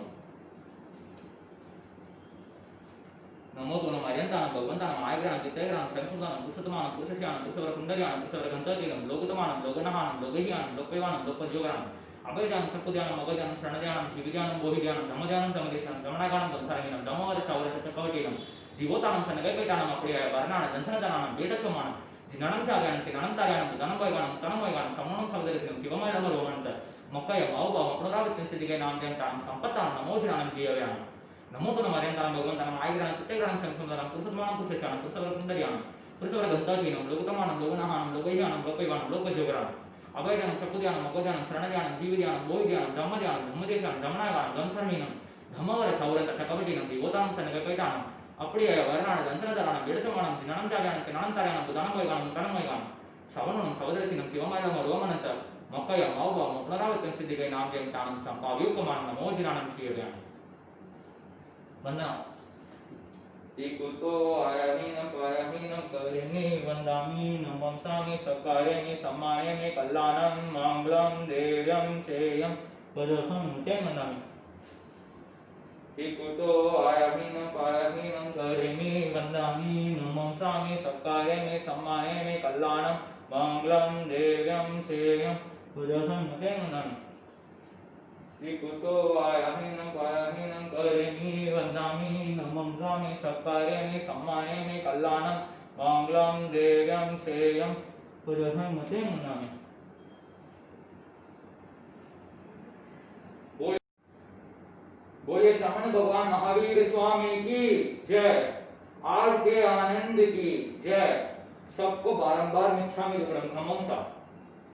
नमो तुम अरियंतानं भगवन्तानं आयग्रानं चित्तग्रानं संशुद्धानं पुरुषोत्तमानं पुरुषस्यानं पुरुषवरकुण्डर्यानं पुरुषवरघन्ततीनं लोकतमानं लोकनहानं लोकहीयानं लोकपैवानं लोकपयोगानं अभयदानं चक्कुध्यानं मगध्यानं शरणध्यानं शिवध्यानं बोहिध्यानं धम्मध्यानं धमदेशानं धमनागानं धमसारहीनं धमवर चौरथ चक्रवटीनं दिवोतानं सनगैपेटानं अप्रिय वर्णानं दंसनदानं बेटचोमानं जिनानं चागानं तिनानं तार्यानं धनं वैगानं तनं वैगानं समनं सवदरिसिनं शिवमयनं रोमन्त मक्कयं औभावं पुनरावृत्तिं सिद्धिकै नामदेवतानं संपत्तानं नमोजिनानं जीवयानं। नमो तुम अरियंतानं भगवन्तानं आयग्रानं चित्तग्रानं संशुद्धानं पुरुषोत्तमानं पुरुषस्यानं पुरुषवरकुण्डर्यानं पुरुषवरघन्ततीनं लोकतमानं लोकनहानं लोकहीयानं लोकपैवानं लोकपयोगानं अभयदानं चक्कुध्यानं मगध्यानं शरणध्यानं शिवध्यानं बोहिध्यानं धम्मध्यानं धम्मदेशानं धमनागानं धमसरणीनं धमवर चौरथ चक्रवटीनं दिवोतानं सनगैपेटानं अप्रिय वर्णानं दंसनदानं बेडचमानं जिनानं चागानं तिनानं तार्यानं धनं वैगानं तनं वैगानं सवनं सवदरिसिनं शिवमयं रोमनंत मक्कयं औभावं पुनरावृत्तिं सिद्धिकै नामदेवतानं संपाव्युक्तमानं नमोजिनानं जीवयानं। वंदना विकुतो आयाहीनं पायाहीनं करेमि वन्दामि नमंसामि सत्कारेमि सम्मानेमि कल्याणं मङ्गलं देव्यं श्रेयं पदोसमि मतेन वन्दामि। विकुतो आयाहीनं पायाहीनं करेमि वन्दामि नमंसामि सत्कारेमि सम्मानेमि कल्याणं मङ्गलं देव्यं श्रेयं पदोसमि मतेन वन्दामि। विकुतो आयाहीनं पायाहीनं करेमि वन्दामि नमंसामि सत्कारेमि सम्मानेमि कल्याणं मङ्गलं देव्यं श्रेयं पदोसमि मतेन वन्दामि। बोलिए श्रवण भगवान महावीर स्वामी की जय। आज के आनंद की जय। सबको बारंबार मिच्छामि दुक्कडम खमोसा।